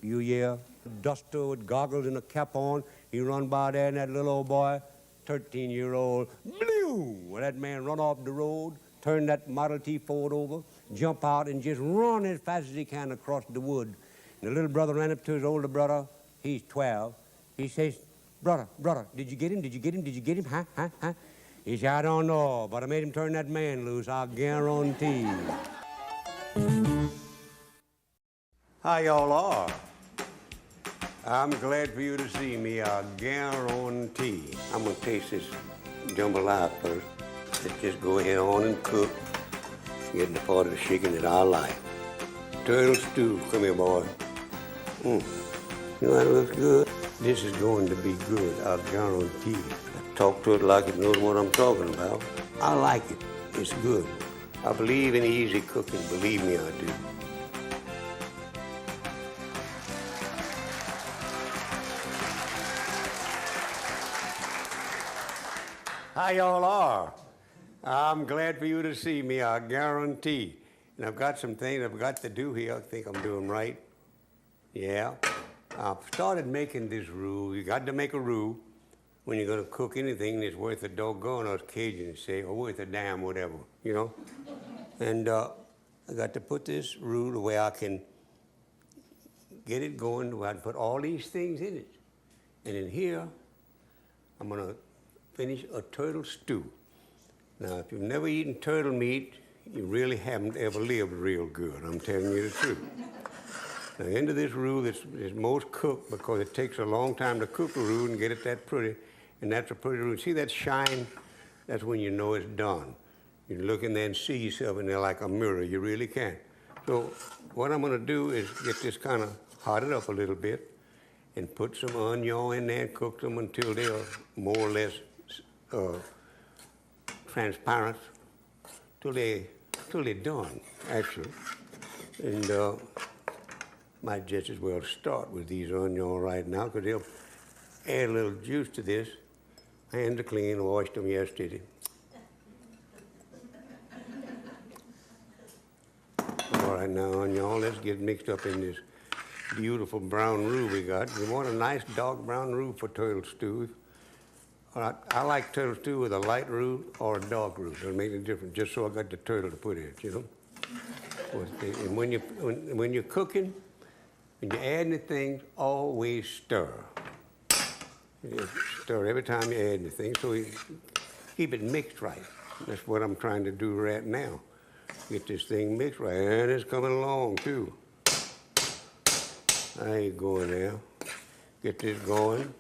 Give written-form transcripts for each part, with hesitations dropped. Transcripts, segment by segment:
You hear? Duster with goggles and a cap on. He run by there, and that little old boy, 13-year-old, blew! Well, that man run off the road, turn that Model T Ford over, jump out, and just run as fast as he can across the wood. And the little brother ran up to his older brother. He's 12. He says, brother, did you get him? Did you get him? Did you get him? Huh? He said, I don't know, but I made him turn that man loose, I'll guarantee. How y'all are? I'm glad for you to see me, I guarantee. I'm gonna taste this jambalaya first. Let's just go ahead on and cook. Getting the part of the chicken that I like. Turtle stew, come here, boy. You know that looks good? This is going to be good, I guarantee. I talk to it like it knows what I'm talking about. I like it, it's good. I believe in easy cooking, believe me, I do. How y'all are? I'm glad for you to see me, I guarantee. And I've got some things I've got to do here. I think I'm doing right. Yeah. I've started making this roux. You got to make a roux when you're going to cook anything that's worth a doggone, or Cajun say, or worth a damn, whatever, you know? And I got to put this roux the way I can get it going, the way I can put all these things in it. And in here, I'm going to finish a turtle stew. Now, if you've never eaten turtle meat, you really haven't ever lived real good. I'm telling you the truth. Now, into this roux is most cooked because it takes a long time to cook a roux and get it that pretty, and that's a pretty roux. See that shine? That's when you know it's done. You look in there and see yourself in there like a mirror. You really can. So what I'm going to do is get this kind of hotted up a little bit and put some onion in there and cook them until they are more or less transparent, till they're done, actually. And might just as well start with these onions right now, because they'll add a little juice to this. Hands are clean, washed them yesterday. All right, now onion, let's get mixed up in this beautiful brown roux we got. You want a nice dark brown roux for turtle stew. I like turtle stew with a light roux or a dark roux. It'll make a difference, just so I got the turtle to put in it, you know? And when you're cooking, when you're adding the things, always stir. You stir every time you add anything, so you keep it mixed right. That's what I'm trying to do right now. Get this thing mixed right, and it's coming along too. There you go now. Get this going.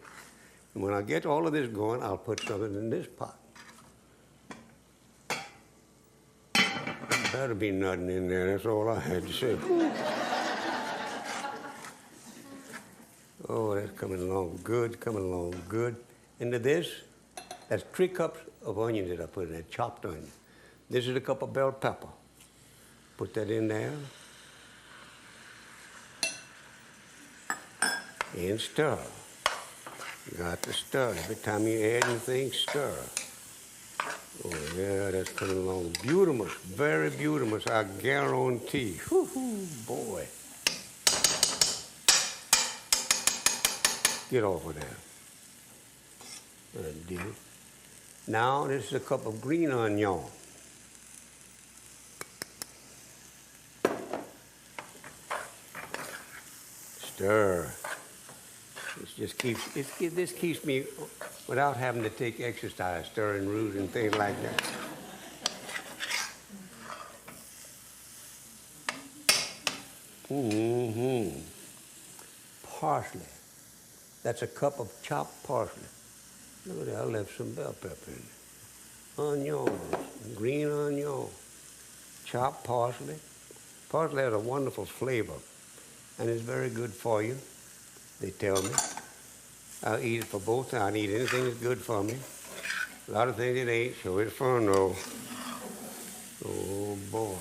And when I get all of this going, I'll put something in this pot. Better be nothing in there, that's all I had to say. Oh, that's coming along good. Into this, that's 3 cups of onions that I put in there, chopped onion. This is a cup of bell pepper. Put that in there. And stir. You got to stir. Every time you add anything, stir. Oh, yeah, that's coming along. Beautiful, very beautiful, I guarantee. Whoo-hoo, boy. Get over there. That did it. Now, this is a cup of green onion. Stir. This keeps me without having to take exercise, stirring roux and things like that. Parsley. That's a cup of chopped parsley. Look at that, I left some bell pepper in there. Onion, green onion, chopped parsley. Parsley has a wonderful flavor, and it's very good for you. They tell me. I'll eat it for both. I'll eat anything that's good for me. A lot of things it ain't, so it's fun though. Oh boy.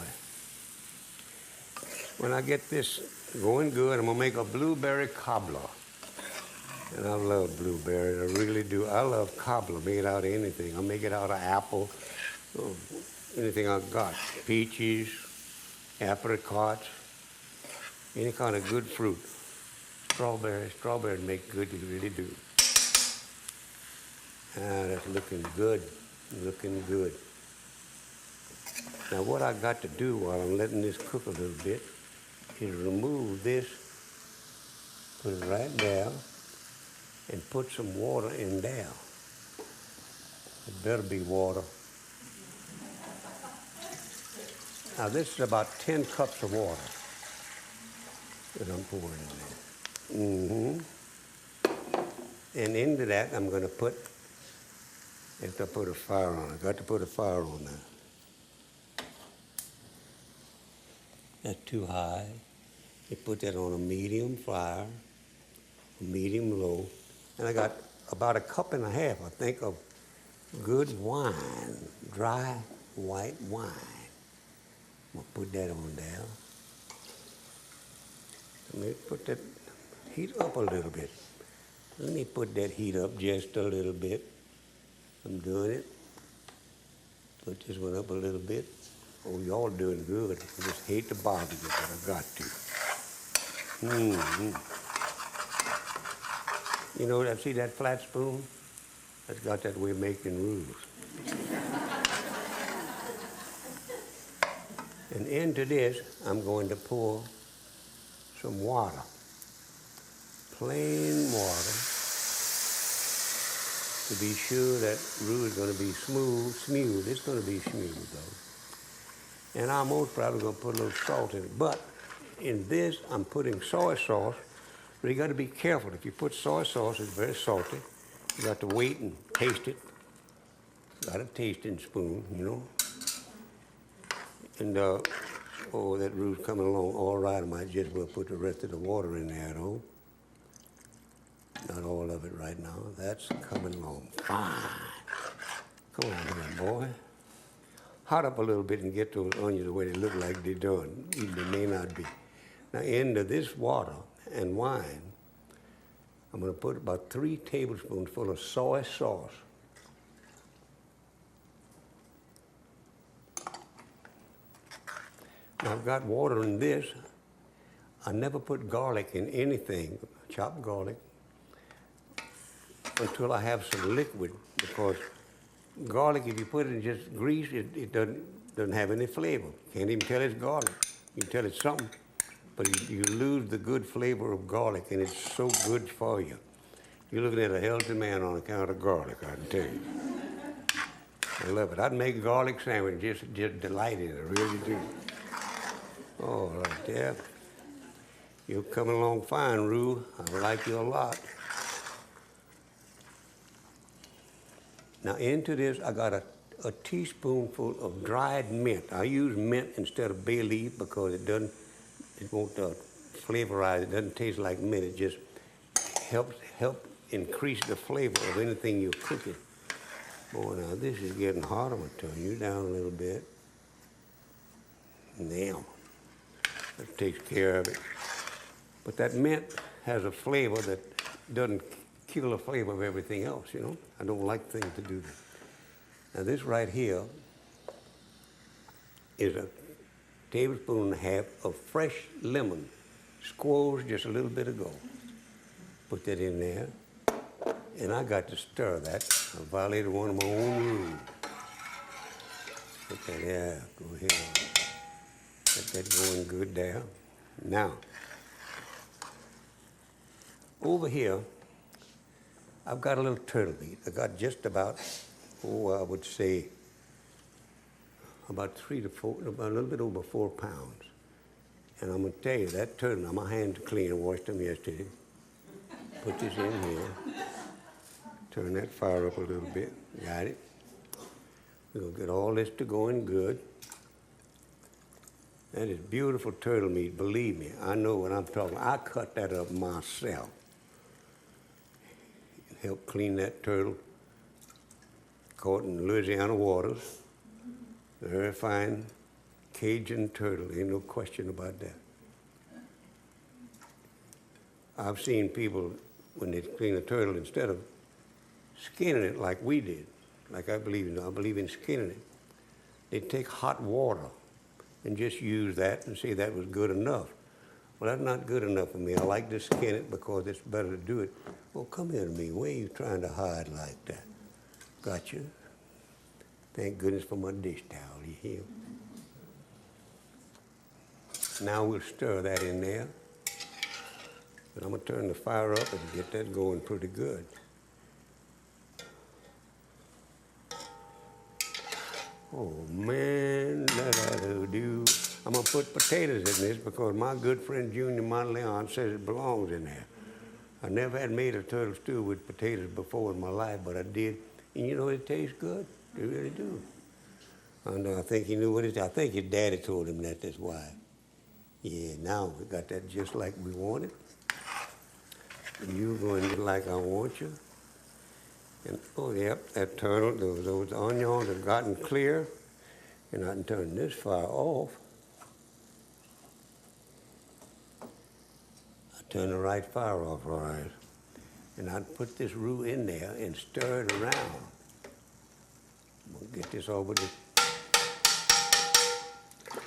When I get this going good, I'm gonna make a blueberry cobbler. And I love blueberries, I really do. I love cobbler, make it out of anything. I'll make it out of apple, anything I've got. Peaches, apricots, any kind of good fruit. Strawberries make good, you really do. Ah, that's looking good, looking good. Now what I got to do while I'm letting this cook a little bit is remove this, put it right there, and put some water in there. It better be water. Now this is about 10 cups of water that I'm pouring in there. And into that I'm going to put, have to put a fire on. I got to put a fire on now. That's too high. You put that on a medium fire, medium low, and I got about a cup and a half, I think, of good wine, dry white wine. I'm gonna put that on there. Let me put that heat up a little bit. Let me put that heat up just a little bit. I'm doing it. Put this one up a little bit. Oh, y'all doing good. I just hate to bother you, but I got to. You know, I see that flat spoon? That's got that way of making rules. And into this, I'm going to pour some water. Plain water. To be sure that roux is going to be smooth. It's going to be smooth, though. And I'm most probably going to put a little salt in it. But in this, I'm putting soy sauce. But you got to be careful. If you put soy sauce, it's very salty. You got to wait and taste it. Got a tasting spoon, you know. And, oh, that roux coming along all right. I might just well put the rest of the water in there, though. Not all of it right now. That's coming along fine. Come on here, boy. Hot up a little bit and get those onions the way they look like they're done. Even they may not be. Now, into this water and wine, I'm going to put about 3 tablespoons full of soy sauce. Now, I've got water in this. I never put garlic in anything, chopped garlic, until I have some liquid, because garlic, if you put it in just grease, it doesn't have any flavor. Can't even tell it's garlic. You can tell it's something, but you lose the good flavor of garlic, and it's so good for you. You're looking at a healthy man on account of garlic, I can tell you. I love it. I'd make a garlic sandwich, just delight in it, I really do. Oh, right there. You're coming along fine, Rue. I like you a lot. Now into this, I got a teaspoonful of dried mint. I use mint instead of bay leaf because it won't flavorize. It doesn't taste like mint. It just help increase the flavor of anything you're cooking. Boy, now this is getting hot. I'm gonna turn you down a little bit. Now, that takes care of it. But that mint has a flavor that doesn't kill the flavor of everything else, you know? I don't like things to do that. Now this right here is a tablespoon and a half of fresh lemon, squoze just a little bit ago. Put that in there, and I got to stir that. I violated one of my own rules. Put that there, go ahead. Get that going good there. Now, over here, I've got a little turtle meat. I got just about, I would say, about 3 to 4, about a little bit over 4 pounds. And I'm going to tell you, that turtle, now my hands are clean. I washed them yesterday. Put this in here. Turn that fire up a little bit. Got it. We're going to get all this to going good. That is beautiful turtle meat, believe me. I know what I'm talking about. I cut that up myself. Help clean that turtle. Caught in Louisiana waters. Very fine Cajun turtle, ain't no question about that. I've seen people, when they clean a turtle, instead of skinning it like we did, like I believe in skinning it, they take hot water and just use that and say that was good enough. Well, that's not good enough for me. I like to skin it because it's better to do it. Well, come here to me. Why are you trying to hide like that? Gotcha. Thank goodness for my dish towel, you hear? Now we'll stir that in there. But I'm going to turn the fire up and get that going pretty good. Oh, man, da-da-do-do. I'm going to put potatoes in this because my good friend Junior Monteleon says it belongs in there. I never had made a turtle stew with potatoes before in my life, but I did. And you know, it tastes good. They really do. And I think he knew what it is. I think his daddy told him that, that's why. Yeah, now we got that just like we wanted. You going to like I want you. And oh, yep, that turtle, those onions have gotten clear. And I can turn this fire off. I turn the right fire off, all right. And I'd put this roux in there and stir it around. I'm gonna get this over the...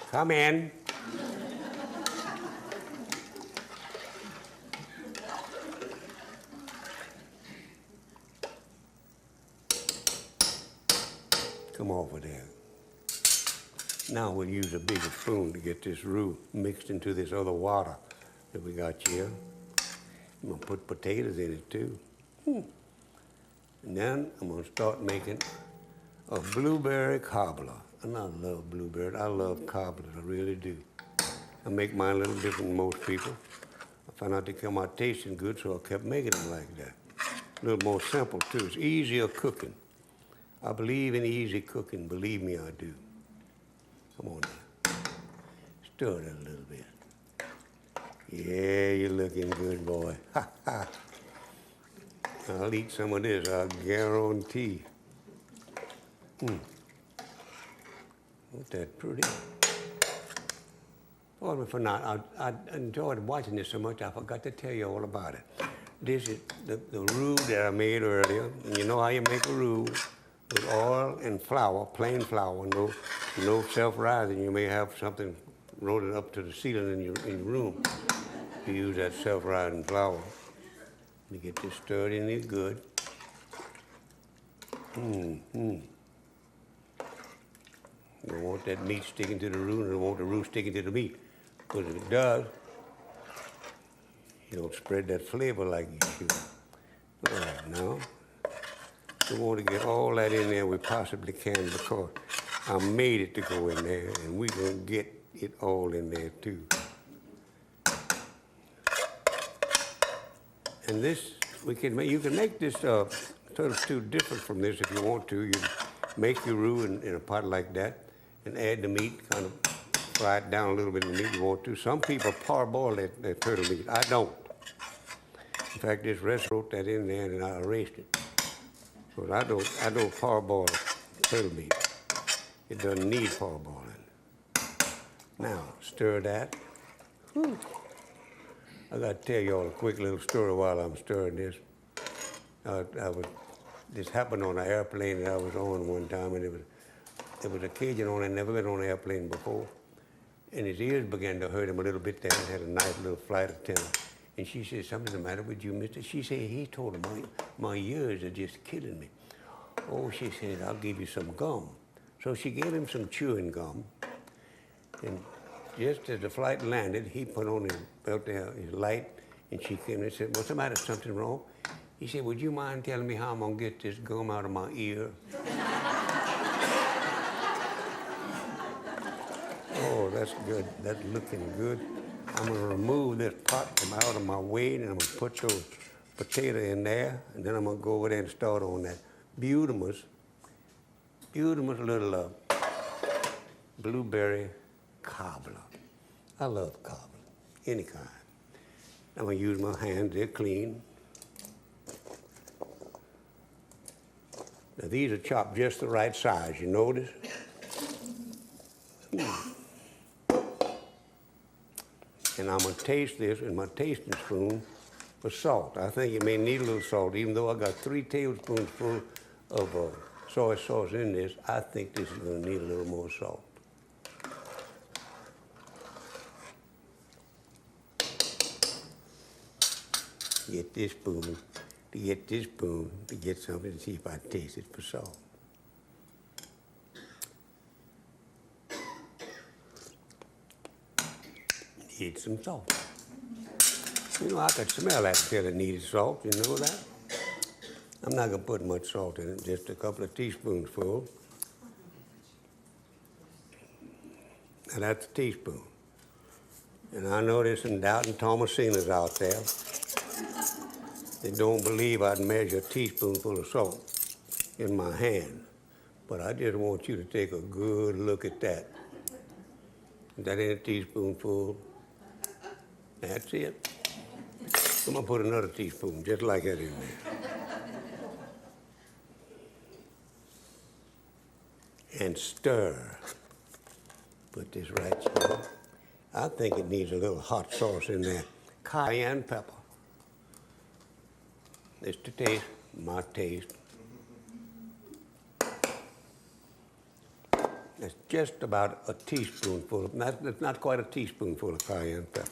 Come in. Come over there. Now we'll use a bigger spoon to get this roux mixed into this other water that we got here. I'm gonna put potatoes in it too. And then I'm gonna start making a blueberry cobbler. And I love blueberries. I love cobblers, I really do. I make mine a little different than most people. I found out they come out tasting good, so I kept making them like that. A little more simple too. It's easier cooking. I believe in easy cooking, believe me, I do. Come on now. Stir it a little bit. Yeah, you're looking good, boy. Ha ha. I'll eat some of this, I guarantee. Ain't that pretty? Pardon me for not. I enjoyed watching this so much, I forgot to tell you all about it. This is the roux that I made earlier. And you know how you make a roux? With oil and flour, plain flour, no self-rising. You may have something rolling up to the ceiling in your room. You use that self-rising flour. You get this stirred in there good. You don't want that meat sticking to the roux, and you don't want the roux sticking to the meat. Because if it does, you don't spread that flavor like you should. All right, now. We want to get all that in there we possibly can because I made it to go in there, and we're going to get it all in there too. And this, you can make this turtle stew different from this if you want to. You make your roux in a pot like that and add the meat, kind of fry it down a little bit in the meat you want to. Some people parboil that turtle meat. I don't. In fact, this restaurant wrote that in there and I erased it. But I don't parboil turtle meat. It doesn't need parboiling. Now, stir that. Whew. I got to tell you all a quick little story while I'm stirring this. This happened on an airplane that I was on one time, and there was a Cajun on. I'd never been on an airplane before. And his ears began to hurt him a little bit there. He had a nice little flight attendant. And she said, something's the matter with you, mister? She said, he told her, my ears are just killing me. Oh, she said, I'll give you some gum. So she gave him some chewing gum. And just as the flight landed, he put on his belt there, his light, and she came and said, what's the matter, something wrong? He said, would you mind telling me how I'm gonna get this gum out of my ear? Oh, that's good, that's looking good. I'm gonna remove this pot from out of my way, and I'm gonna put those potato in there, and then I'm gonna go over there and start on that beautiful little blueberry cobbler. I love cobbler, any kind. I'm gonna use my hands, they're clean. Now these are chopped just the right size, you notice? And I'm gonna taste this in my tasting spoon for salt. I think it may need a little salt, even though I got 3 tablespoons full of soy sauce in this. I think this is gonna need a little more salt. Get this spoon, to get this spoon, to get something to see if I taste it for salt. Need some salt. You know, I could smell that till it needed salt, you know that? I'm not gonna put much salt in it, just a couple of teaspoons full. And that's a teaspoon. And I know there's some doubting Thomasina's out there. They don't believe I'd measure a teaspoonful of salt in my hand. But I just want you to take a good look at that. That ain't a teaspoonful. That's it. I'm gonna put another teaspoon, just like that in there. And stir. Put this right here. I think it needs a little hot sauce in there. Cayenne pepper. It's to taste, my taste. That's just about a teaspoonful. That's not quite a teaspoonful of cayenne pepper.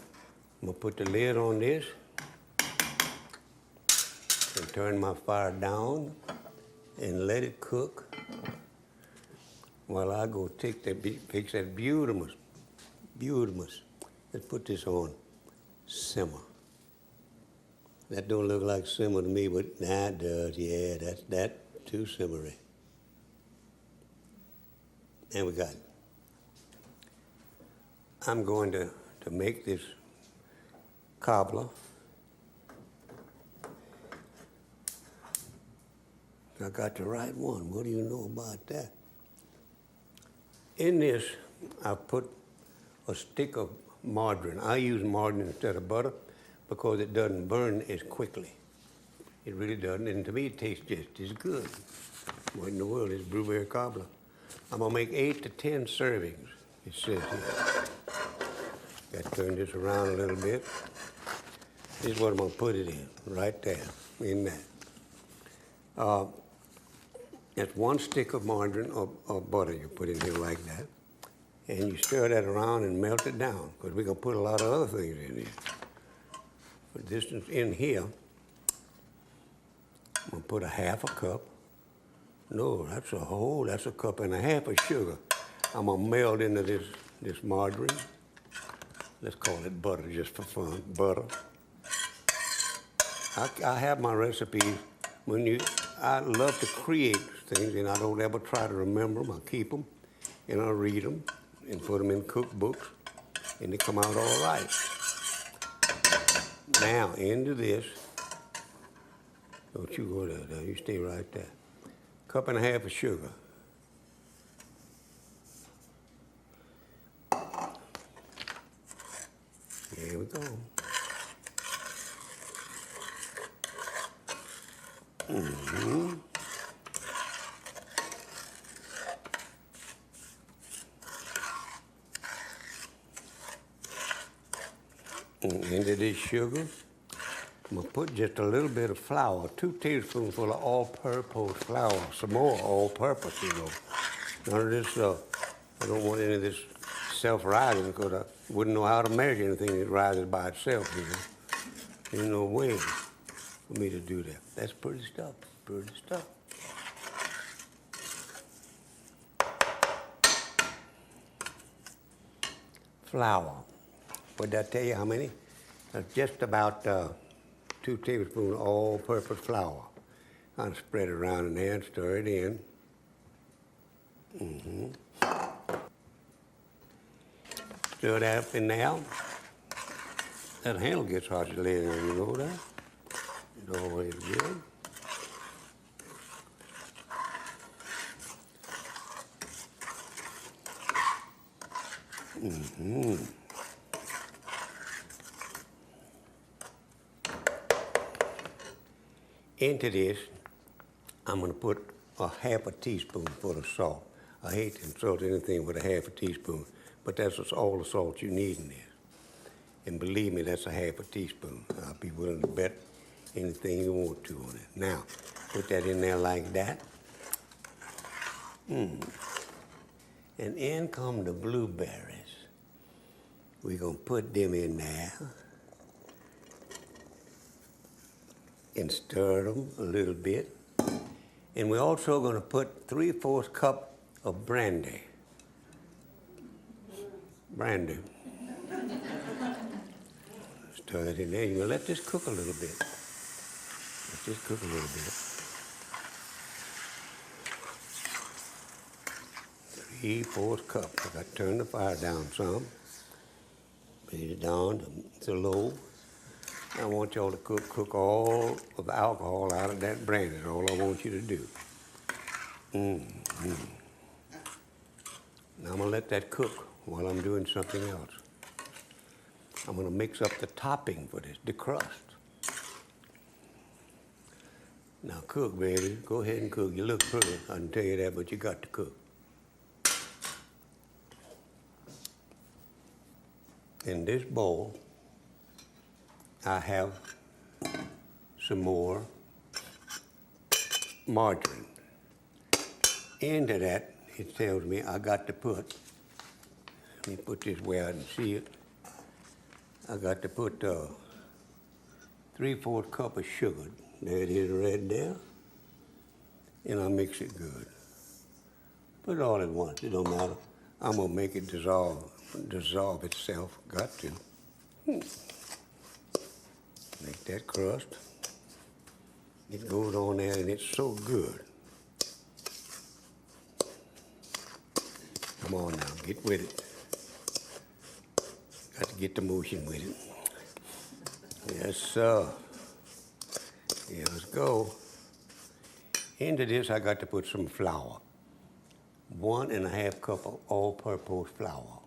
I'm gonna put the lid on this and turn my fire down and let it cook while I go fix that butamus. Let's put this on simmer. That don't look like simmer to me, but nah, it does. Yeah, that's too simmery. And we got it. I'm going to make this cobbler. I got the right one. What do you know about that? In this, I put a stick of margarine. I use margarine instead of butter because it doesn't burn as quickly. It really doesn't, and to me it tastes just as good. What in the world is blueberry cobbler? I'm gonna make 8 to 10 servings, it says here. Got to turn this around a little bit. This is what I'm gonna put it in, right there, in that. That's 1 stick of margarine or butter you put in here like that. And you stir that around and melt it down, because we're gonna put a lot of other things in here. But this is in here, I'm gonna put a half a cup. No, that's a cup and a half of sugar. I'm gonna melt into this margarine. Let's call it butter just for fun, butter. I have my recipes. I love to create things, and I don't ever try to remember them. I keep them, and I read them, and put them in cookbooks, and they come out all right. Now, into this, don't you go there, you stay right there. 1.5 cups of sugar. There we go. Mm-hmm. Into this sugar, I'm gonna put just a little bit of flour, 2 tablespoonfuls of all-purpose flour, some more all-purpose, you know. None of this, I don't want any of this self-rising, because I wouldn't know how to measure anything that rises by itself, you know. There's no way for me to do that. That's pretty stuff, pretty stuff. Flour. What did I tell you how many? Just about 2 tablespoons of all-purpose flour. I'll spread it around in there and stir it in. Mm-hmm. Stir that up in there. That handle gets hot as later, you know that? It's always good. Mm-hmm. Into this, I'm gonna put a half a teaspoonful of salt. I hate to insult anything with a half a teaspoon, but that's all the salt you need in there. And believe me, that's a half a teaspoon. I'll be willing to bet anything you want to on it. Now, put that in there like that. And in come the blueberries. We're gonna put them in there. and stir them a little bit. And we're also going to put 3/4 cup of brandy. Brandy. Stir it in there. You're going to let this cook a little bit. Let this cook a little bit. 3/4 cup. I got to turn the fire down some. Put it down to low. I want y'all to cook all of the alcohol out of that brandy. That's all I want you to do. Now I'm going to let that cook while I'm doing something else. I'm going to mix up the topping for this, the crust. Now cook, baby. Go ahead and cook. You look pretty, I can tell you that, but you got to cook. In this bowl, I have some more margarine. Into that, it tells me I got to put, let me put this where I can see it. I got to put 3/4 cup of sugar. There it is right there. And I mix it good. Put it all at once, it don't matter. I'm gonna make it dissolve itself. Got to. Make that crust. It goes on there and it's so good. Come on now, get with it. Got to get the motion with it. Yes, sir. Here, let's go. Into this, I got to put some flour. 1.5 cup of all-purpose flour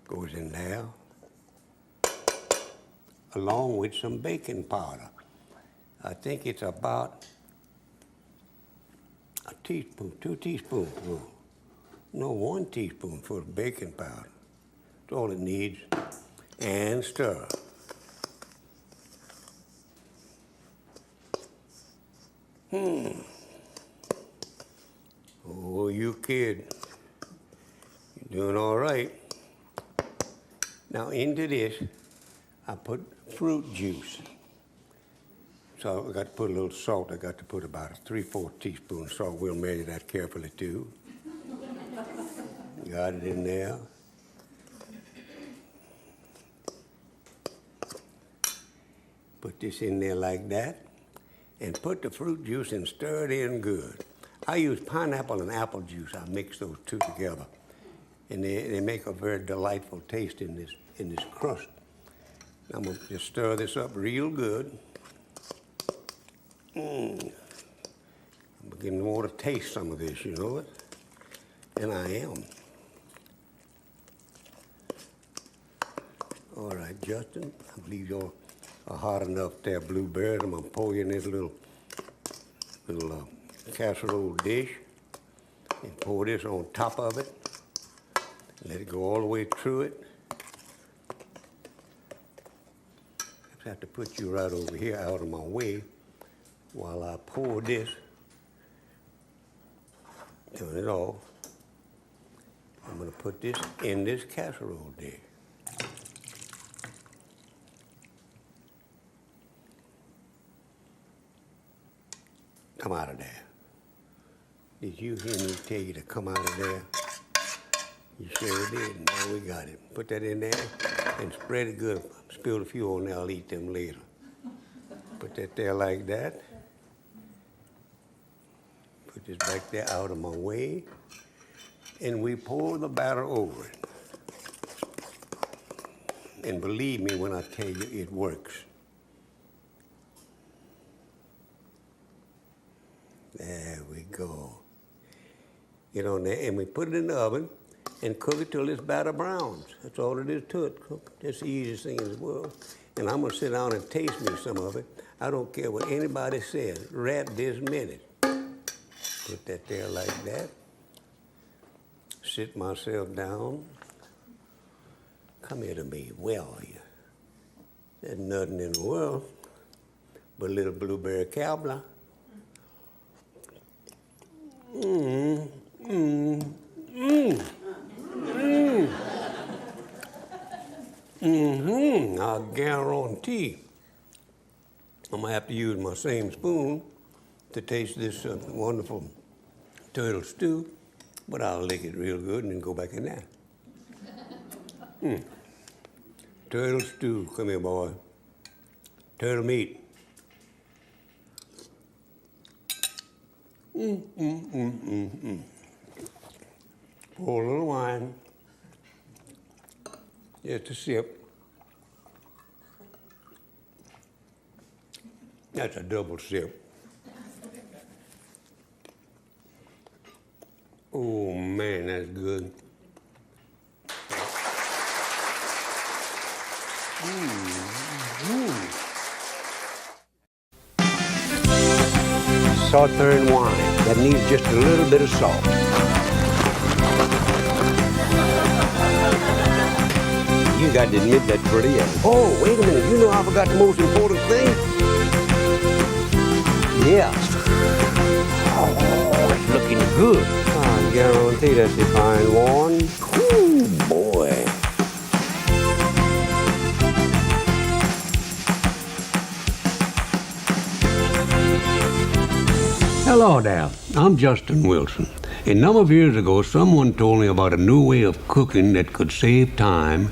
goes in there, along with some baking powder. I think it's about a teaspoon, 2 teaspoons. No, 1 teaspoon for the baking powder. That's all it needs. And stir. Oh, you kid. You're doing all right. Now into this, I put fruit juice. So I got to put a little salt. I got to put about a 3/4 teaspoon of salt. We'll measure that carefully too. Got it in there. Put this in there like that. And put the fruit juice and stir it in good. I use pineapple and apple juice. I mix those two together. And they make a very delightful taste in this crust. I'm going to just stir this up real good. I'm beginning to want to taste some of this, you know it? And I am. All right, Justin, I believe you're hot enough there, blueberries. I'm going to pour you in this little casserole dish and pour this on top of it. Let it go all the way through it. I have to put you right over here out of my way while I pour this. Turn it off. I'm going to put this in this casserole dish. Come out of there. Did you hear me tell you to come out of there? You sure did. Now we got it. Put that in there and spread it good. Spill a few on there. I'll eat them later. Put that there like that. Put this back there out of my way. And we pour the batter over it. And believe me when I tell you it works. There we go. Get on there, and we put it in the oven and cook it till this batter browns. That's all it is to it. Cook. That's the easiest thing in the world. And I'm going to sit down and taste me some of it. I don't care what anybody says. Right this minute. Put that there like that. Sit myself down. Come here to me. Where are you? There's nothing in the world but a little blueberry cobbler. I guarantee I'm gonna have to use my same spoon to taste this wonderful turtle stew, but I'll lick it real good and then go back in there. Turtle stew, come here, boy. Turtle meat. Pour a little wine. Just a sip. That's a double sip. Oh man, that's good. Southern wine that needs just a little bit of salt. You got to admit that's pretty. Oh, wait a minute. You know I forgot the most important thing? Yeah. Oh, it's looking good. I guarantee that's a fine one. Ooh, boy. Hello there, I'm Justin Wilson. A number of years ago, someone told me about a new way of cooking that could save time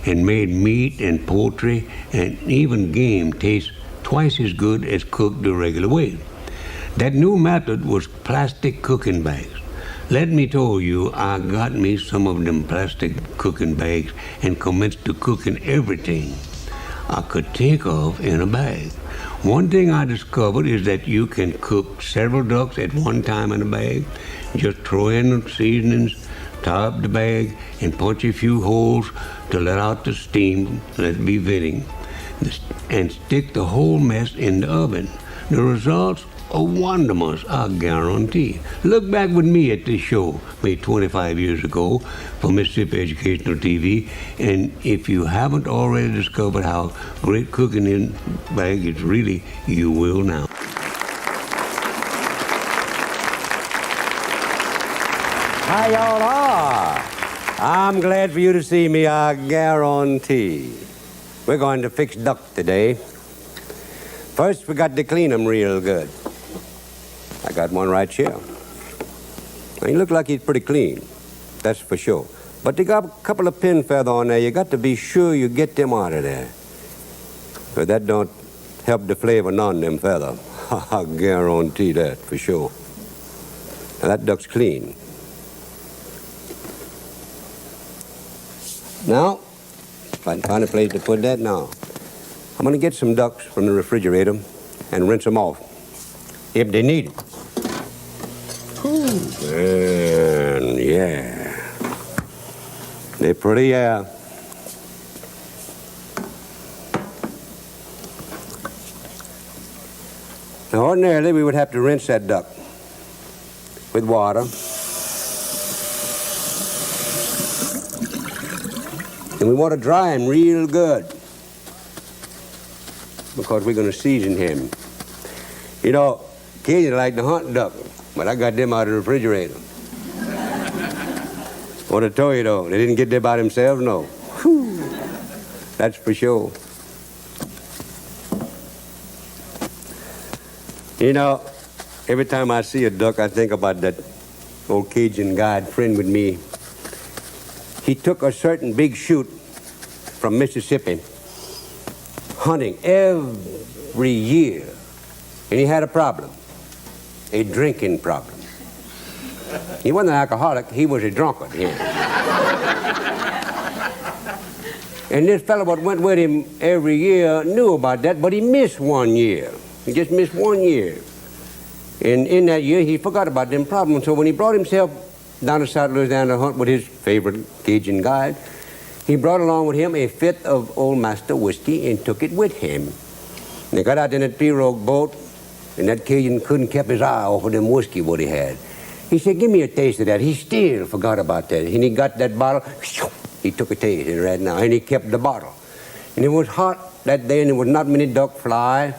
and made meat and poultry and even game taste twice as good as cooked the regular way. That new method was plastic cooking bags. Let me tell you, I got me some of them plastic cooking bags and commenced to cooking everything I could think of in a bag. One thing I discovered is that you can cook several ducks at one time in a bag. Just throw in the seasonings, tie up the bag, and punch a few holes to let out the steam, let it be venting, and stick the whole mess in the oven. The results are wonderful, I guarantee. Look back with me at this show made 25 years ago for Mississippi Educational TV, and if you haven't already discovered how great cooking in bag is really, you will now. How y'all are? I'm glad for you to see me, I guarantee. We're going to fix duck today. First, we got to clean them real good. I got one right here. He look like he's pretty clean, that's for sure. But they got a couple of pin feathers on there. You got to be sure you get them out of there. But that don't help the flavor none, them feathers. I guarantee that for sure. Now that duck's clean. Now, if I can find a place to put that now, I'm gonna get some ducks from the refrigerator and rinse them off, if they need it. And yeah, they're pretty, Now, ordinarily, we would have to rinse that duck with water. And we want to dry him real good because we're going to season him. You know, Cajun like to hunt duck, but I got them out of the refrigerator. Want to tell you, though, they didn't get there by themselves, no. Whew. That's for sure. You know, every time I see a duck, I think about that old Cajun guide friend with me. He took a certain big shoot from Mississippi, hunting every year, and he had a problem, a drinking problem. He wasn't an alcoholic, he was a drunkard. Yeah. And this fellow that went with him every year knew about that, but he missed 1 year. He just missed 1 year. And in that year, he forgot about them problems. So when he brought himself down to South Louisiana to hunt with his favorite Cajun guide, he brought along with him a fifth of Old Master whiskey and took it with him. And they got out in that pirogue boat, and that Cajun couldn't keep his eye off of them whiskey what he had. He said, give me a taste of that. He still forgot about that. And he got that bottle, he took a taste right now, and he kept the bottle. And it was hot that day, and there was not many duck fly.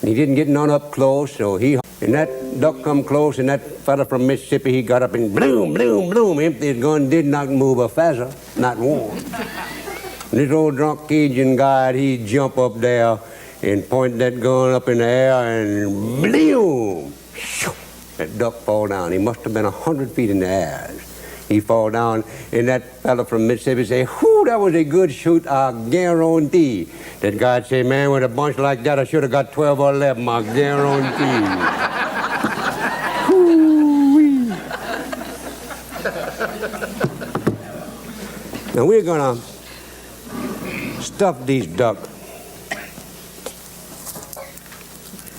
And he didn't get none up close, so and that duck come close, and that fella from Mississippi, he got up and bloom, bloom, bloom, empty his gun, did not move a feather, not one. And this old drunk Cajun guide, he jump up there, and point that gun up in the air and bloom. That duck fall down. He must have been 100 feet in the air. He fall down, and that fella from Mississippi say, whoo, that was a good shoot, I guarantee. That guy say, man, with a bunch like that, I should have got 12 or 11, I guarantee. Now we're gonna stuff these duck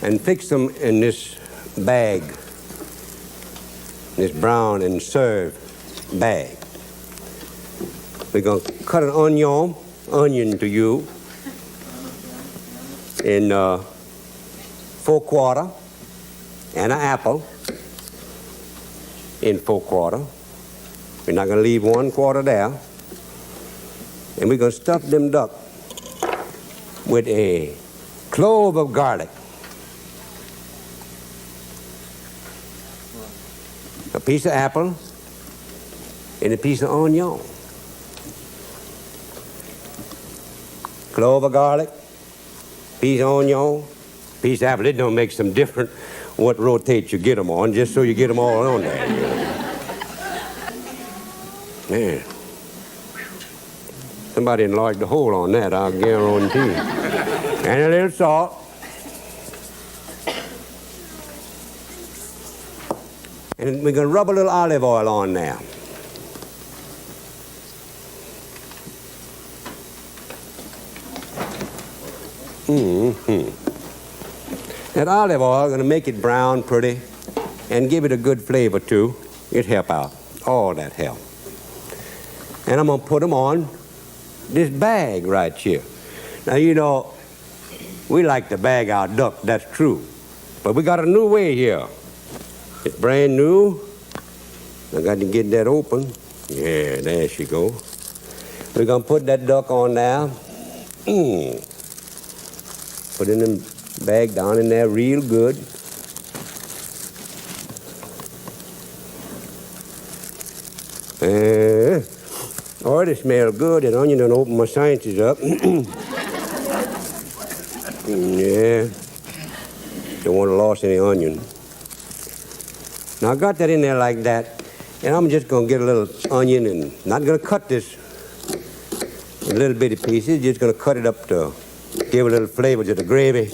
and fix them in this bag, this brown and serve bag. We're gonna cut an onion to you in 4/4, and an apple in 4/4. We're not gonna leave 1/4 there. And we're gonna stuff them duck with a clove of garlic, a piece of apple, and a piece of onion. Clove of garlic, piece of onion, piece of apple. It don't make some difference what rotate you get them on, just so you get them all on there. Man, somebody enlarged the hole on that, I'll guarantee. And a little salt. And we're gonna rub a little olive oil on there. That olive oil is gonna make it brown pretty and give it a good flavor too. It help out, all that help. And I'm gonna put them on this bag right here. Now, you know, we like to bag our duck, that's true. But we got a new way here. It's brand new. I got to get that open. Yeah, there she go. We're gonna put that duck on there. Put in the bag down in there real good. Oh, it smells good. That onion done opened my sciences up. Yeah. Don't want to lose any onion. Now I got that in there like that, and I'm just gonna get a little onion and not gonna cut this in little bitty pieces, just gonna cut it up to give a little flavor to the gravy.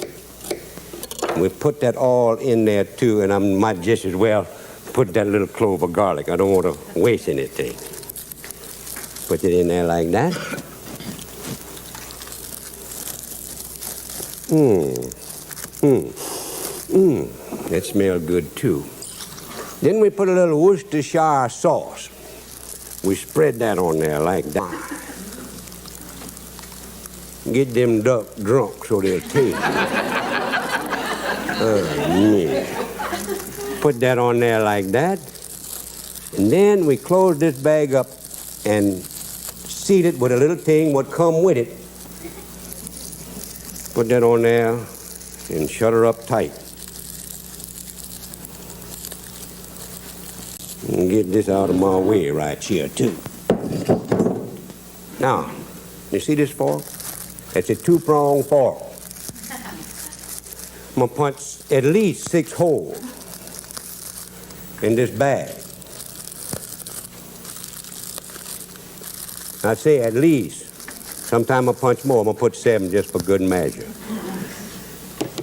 And we put that all in there too, and I might just as well put that little clove of garlic. I don't want to waste anything. Put it in there like that. That smells good too. Then we put a little Worcestershire sauce. We spread that on there like that. Get them duck drunk so they'll taste. Yeah. Put that on there like that. And then we close this bag up and seal it with a little thing what come with it. Put that on there and shut her up tight. And get this out of my way right here, too. Now, you see this fork? It's a 2-pronged fork. I'm gonna punch at least 6 holes in this bag. I say at least. Sometime I punch more. I'm gonna put 7 just for good measure.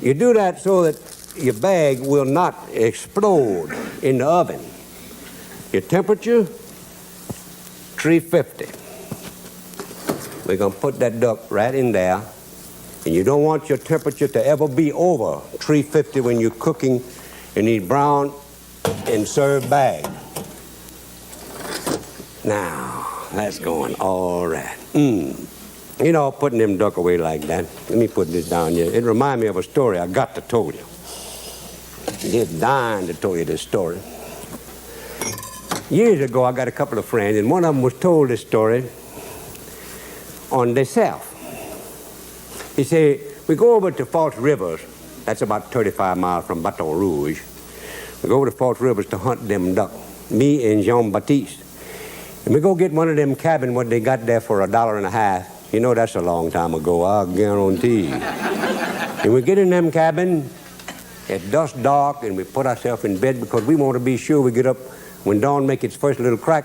You do that so that your bag will not explode in the oven. Your temperature, 350. We're gonna put that duck right in there, and you don't want your temperature to ever be over 350 when you're cooking in these brown and served bags. Now, that's going all right. You know, putting them duck away like that. Let me put this down here. It reminds me of a story I got to tell you. Just dying to tell you this story. Years ago, I got a couple of friends, and one of them was told this story on themselves. He said, we go over to False Rivers. That's about 35 miles from Baton Rouge. We go over to False Rivers to hunt them duck, me and Jean-Baptiste. And we go get one of them cabins what they got there for $1.50. You know, that's a long time ago, I guarantee. And we get in them cabin at dusk dark, and we put ourselves in bed because we want to be sure we get up when dawn make its first little crack,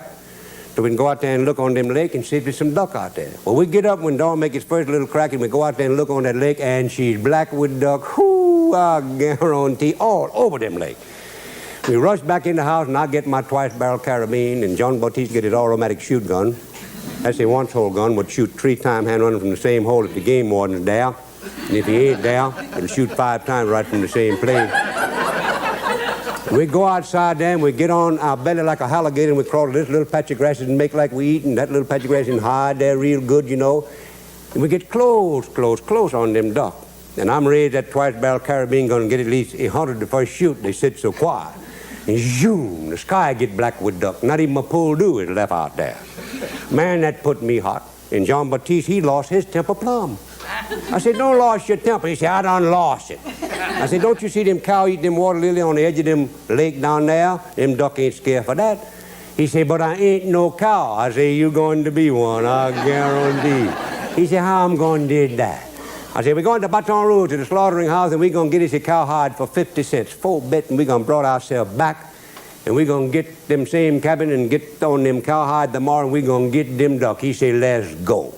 so we can go out there and look on them lake and see if there's some duck out there. Well, we get up when dawn make its first little crack, and we go out there and look on that lake, and she's black with duck. Whoo, I guarantee, all over them lake. We rush back in the house, and I get my twice-barrel carabine, and John Bautista get his automatic shoot gun. That's a once-hole gun, would shoot 3-time hand running from the same hole if the game warden's there. And if he ain't there, it'll shoot 5 times right from the same place. We go outside there, and we get on our belly like a alligator, and we crawl to this little patch of grass and make like we eat, and that little patch of grass and hide there real good, you know. And we get close on them duck. And I'm raised that twice-barrel carabine gun and get at least 100 the first shoot. They sit so quiet. And zoom, the sky get black with duck. Not even a pull do is left out there. Man, that put me hot. And John Bautista, he lost his temper plumb. I said, don't lose your temper. He said, I done lost it. I said, don't you see them cow eat them water lily on the edge of them lake down there? Them duck ain't scared for that. He said, but I ain't no cow. I said, you going to be one, I guarantee. He said, how I'm going to do that? I said, we're going to Baton Rouge to the slaughtering house, and we're going to get us a cowhide for 50 cents, 4 bit, and we're going to brought ourselves back, and we're going to get them same cabin and get on them cowhide tomorrow, and we're going to get them duck. He said, let's go.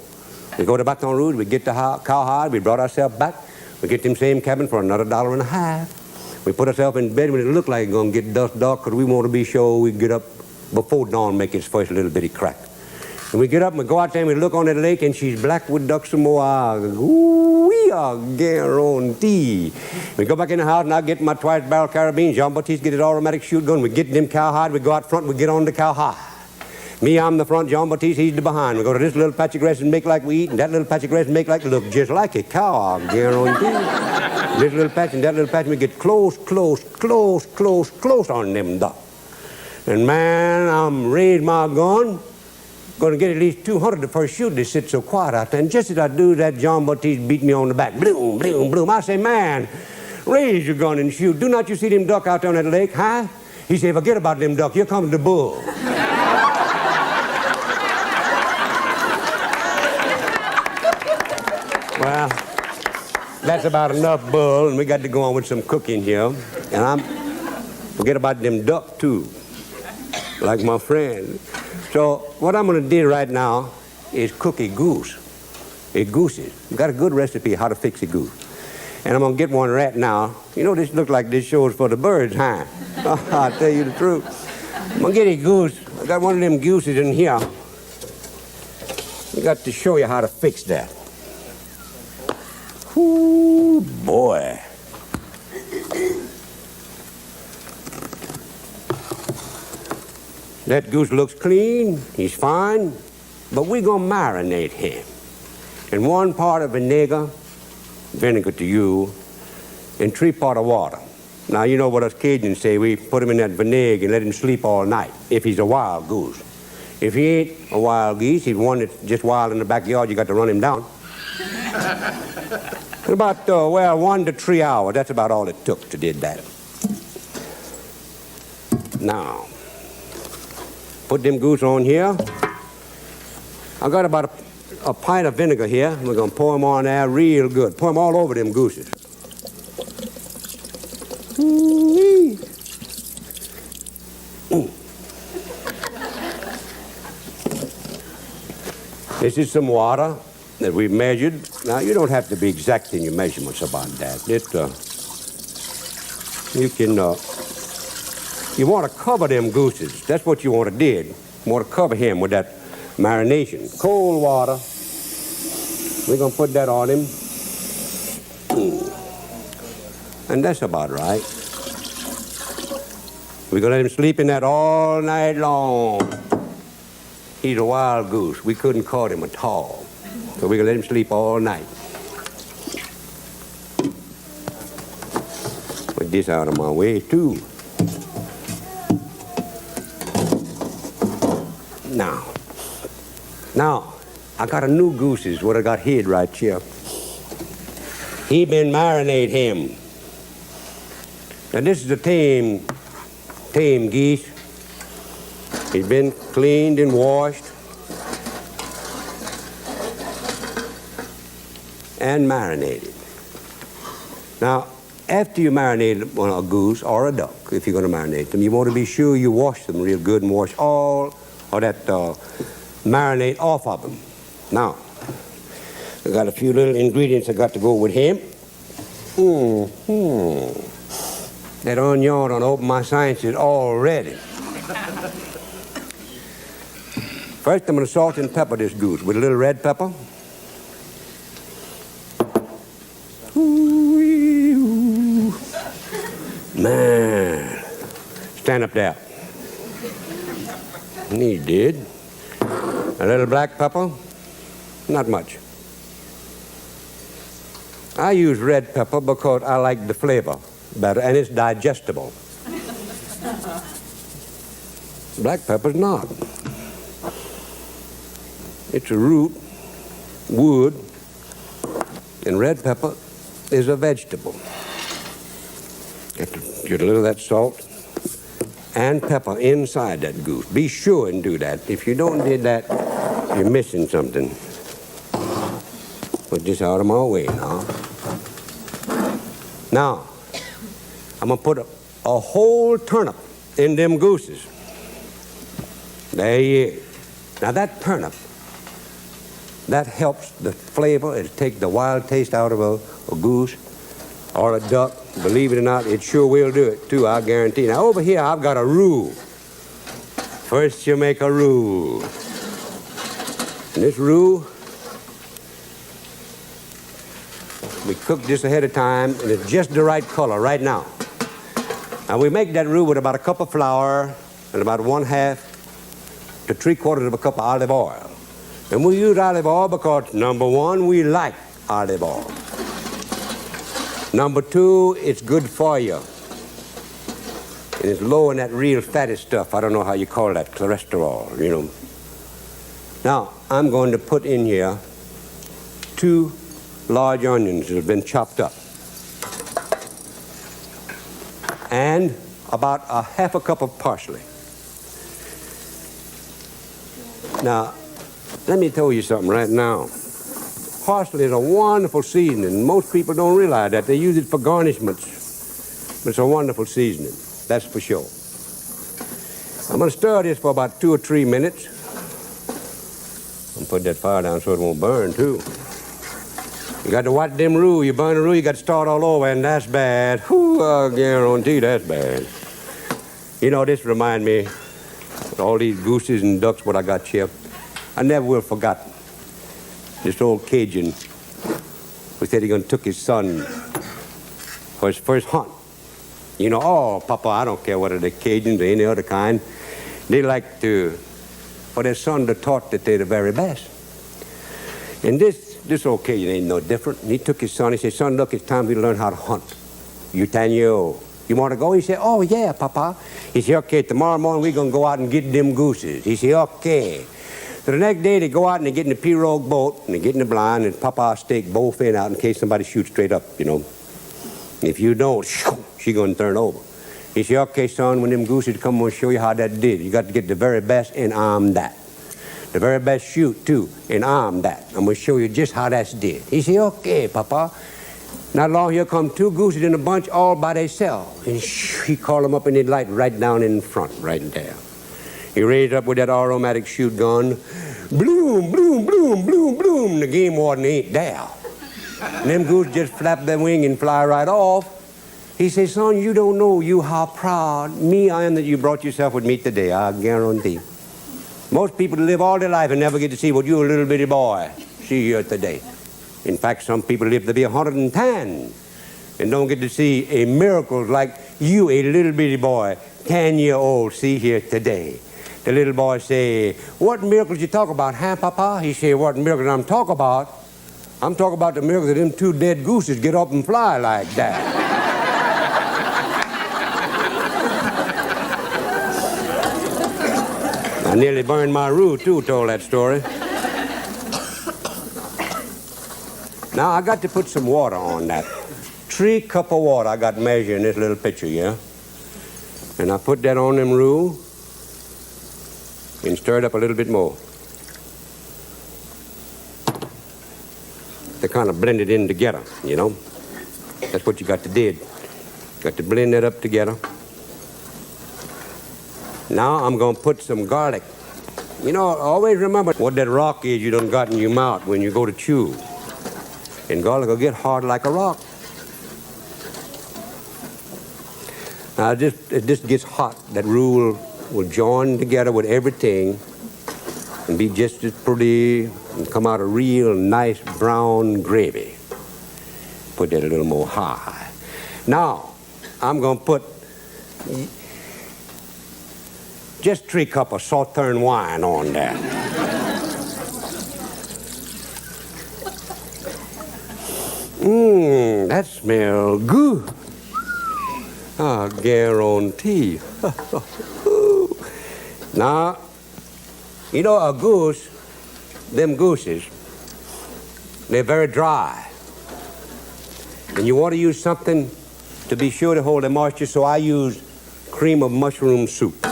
We go to Baton Rouge, we get the cowhide, we brought ourselves back, we get them same cabin for another $1.50. We put ourselves in bed when it looked like it's going to get dusk dark, because we want to be sure we get up before dawn make its first little bitty crack. And we get up and we go out there and we look on that lake, and she's black with ducks some more. We are guaranteed. We go back in the house, and I get my twice-barrel carabine. John Bautista get his automatic shoot gun. We get them cowhide. We go out front. We get on the cowhide. Me, I'm the front. John Bautista, he's the behind. We go to this little patch of grass and make like we eat, and that little patch of grass and make like look just like a cow. I guarantee. This little patch and that little patch, and we get close on them ducks. And man, I'm raised my gun. Going to get at least 200 the first shoot. They sit so quiet out there. And just as I do that, John Bautista beat me on the back. Bloom, bloom, bloom. I say, man, raise your gun and shoot. Do not you see them duck out there on that lake, huh? He said, forget about them duck. Here comes the bull. Well, that's about enough bull, and we got to go on with some cooking here. And forget about them duck, too, like my friend. So what I'm going to do right now is cook a goose. A goosey. I've got a good recipe how to fix a goose. And I'm going to get one right now. You know, this looks like this show's for the birds, huh? I'll tell you the truth. I'm going to get a goose. I got one of them gooses in here. I got to show you how to fix that. Ooh, boy. That goose looks clean, he's fine, but we're going to marinate him in 1 part of vinegar to you, and 3 parts of water. Now, you know what us Cajuns say, we put him in that vinegar and let him sleep all night, if he's a wild goose. If he ain't a wild geese, he's one that's just wild in the backyard, you got to run him down. In about, 1 to 3 hours, that's about all it took to do that. Now, put them goose on here. I got about a pint of vinegar here. We're going to pour them on there real good. Pour them all over them gooses. Ooh-wee. This is some water that we've measured. Now, you don't have to be exact in your measurements about that. You want to cover them gooses. That's what you want to do. You want to cover him with that marination. Cold water. We're going to put that on him. And that's about right. We're going to let him sleep in that all night long. He's a wild goose. We couldn't caught him at all. So we're going to let him sleep all night. Put this out of my way, too. Now, I got a new goose is what I got hid right here. He been marinate him. Now this is a tame geese. He's been cleaned and washed and marinated. Now, after you marinate a goose or a duck, if you're going to marinate them, you want to be sure you wash them real good and wash all of that marinade off of them. Now, I got a few little ingredients I got to go with him. That onion done opened my sciences already. First, I'm going to salt and pepper this goose with a little red pepper. Man, stand up there. He did. A little black pepper, not much. I use red pepper because I like the flavor better, and it's digestible. Black pepper's not. It's a root, wood, and red pepper is a vegetable. Get a little of that salt and pepper inside that goose. Be sure and do that. If you don't do that, you're missing something. Put this out of my way now. Now, I'm going to put a whole turnip in them gooses. There he is. Now that turnip, that helps the flavor. It'll take the wild taste out of a goose or a duck. Believe it or not, it sure will do it, too, I guarantee. Now, over here, I've got a rule. First, you make a rule. And this rule, we cook this ahead of time, and it's just the right color right now. Now, we make that roux with about a cup of flour and about 1/2 to 3/4 of a cup of olive oil. And we use olive oil because, number one, we like olive oil. Number two, it's good for you. And it's low in that real fatty stuff. I don't know how you call that, cholesterol, you know. Now, I'm going to put in here 2 large onions that have been chopped up. And about a 1/2 cup of parsley. Now, let me tell you something right now. Parsley is a wonderful seasoning. Most people don't realize that. They use it for garnishments. But it's a wonderful seasoning, that's for sure. I'm going to stir this for about 2 or 3 minutes. I'm going to put that fire down so it won't burn, too. You got to watch them roux. You burn the roux, you got to start all over, and that's bad. Whew, I guarantee that's bad. You know, this reminds me of all these gooses and ducks what I got here. I never will forget this old Cajun who said he gonna took his son for his first hunt. You know, oh, Papa, I don't care whether they're Cajuns or any other kind. They like to, for their son to taught that they're the very best. And this old Cajun ain't no different. And he took his son, he said, son, look, it's time for you to learn how to hunt. You 10 years old. You want to go? He said, oh, yeah, Papa. He said, okay, tomorrow morning we're going to go out and get them gooses. He said, okay. So the next day they go out and they get in the pirogue boat and they get in the blind and Papa stake both in out in case somebody shoots straight up, you know. If you don't, she's going to turn over. He said, okay, son, when them gooses come, I'm going to show you how that did. You got to get the very best and arm that. The very best shoot, too, and arm that. I'm going to show you just how that's did. He said, okay, Papa. Not long, here come 2 gooses in a bunch all by themselves. And he called them up and they'd light right down in front, right there. He raised up with that automatic shoot gun. Bloom, bloom, bloom, bloom, bloom. The game warden ain't there. And them gooses just flap their wing and fly right off. He says, son, you don't know you how proud me I am that you brought yourself with me today, I guarantee. Most people live all their life and never get to see what you, a little bitty boy, see here today. In fact, some people live to be 110 and don't get to see a miracle like you, a little bitty boy, 10-year-old, see here today. The little boy say, what miracles you talk about, huh, Papa? He say, what miracles I'm talking about? I'm talking about the miracle that them 2 dead gooses get up and fly like that. I nearly burned my roux, too, told that story. Now, I got to put some water on that. 3 cups of water I got measured in this little pitcher, yeah? And I put that on them roux and stir it up a little bit more. They kind of blend it in together, you know? That's what you got to do. Got to blend that up together. Now I'm going to put some garlic. You know, always remember what that rock is you done got in your mouth when you go to chew. And garlic will get hard like a rock. Now, it just gets hot. That roux will join together with everything and be just as pretty and come out a real nice brown gravy. Put that a little more high. Now, I'm going to put just 3 cups of Sauternes wine on that. That smells good. I guarantee. Now, you know, a goose, them gooses, they're very dry. And you want to use something to be sure to hold the moisture, so I use cream of mushroom soup.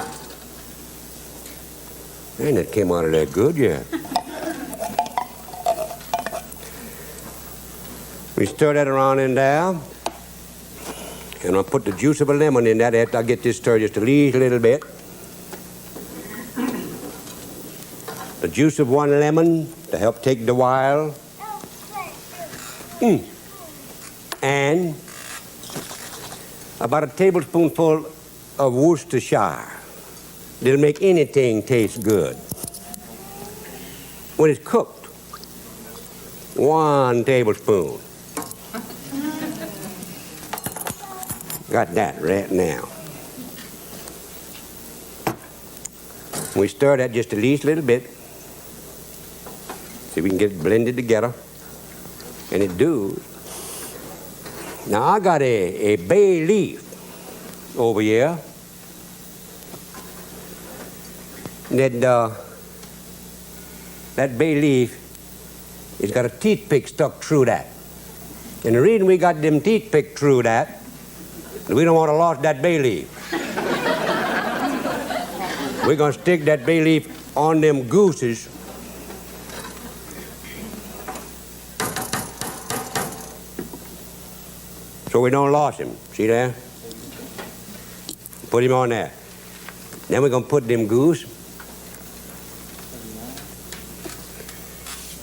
And it came out of that good, yeah. We stir that around in there. And I'll put the juice of a lemon in that after I get this stirred just a little bit. The juice of 1 lemon to help take the while. And about a tablespoonful of Worcestershire. It'll make anything taste good. When it's cooked, 1 tablespoon. Got that right now. We stir that just at least a little bit. See if we can get it blended together. And it do. Now I got a bay leaf over here. That bay leaf has got a toothpick stuck through that. And the reason we got them teeth picked through that, we don't want to lose that bay leaf. We're going to stick that bay leaf on them gooses. So we don't lose him. See there? Put him on there. Then we're going to put them goose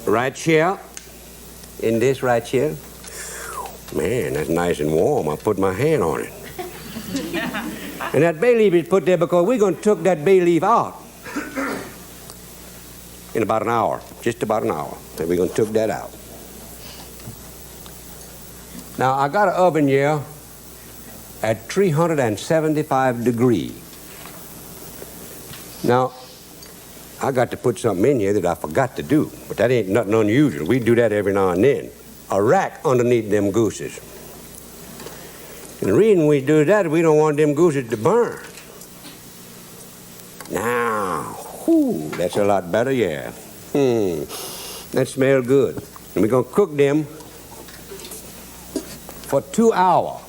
right here, in this right here. Man, that's nice and warm. I put my hand on it. And that bay leaf is put there because we're going to take that bay leaf out in about an hour, just about an hour. And we're going to take that out. Now, I got an oven here at 375 degrees. Now, I got to put something in here that I forgot to do, but that ain't nothing unusual. We do that every now and then. A rack underneath them gooses. And the reason we do that is we don't want them gooses to burn. Now, whoo, that's a lot better, yeah. That smells good. And we're going to cook them for 2 hours.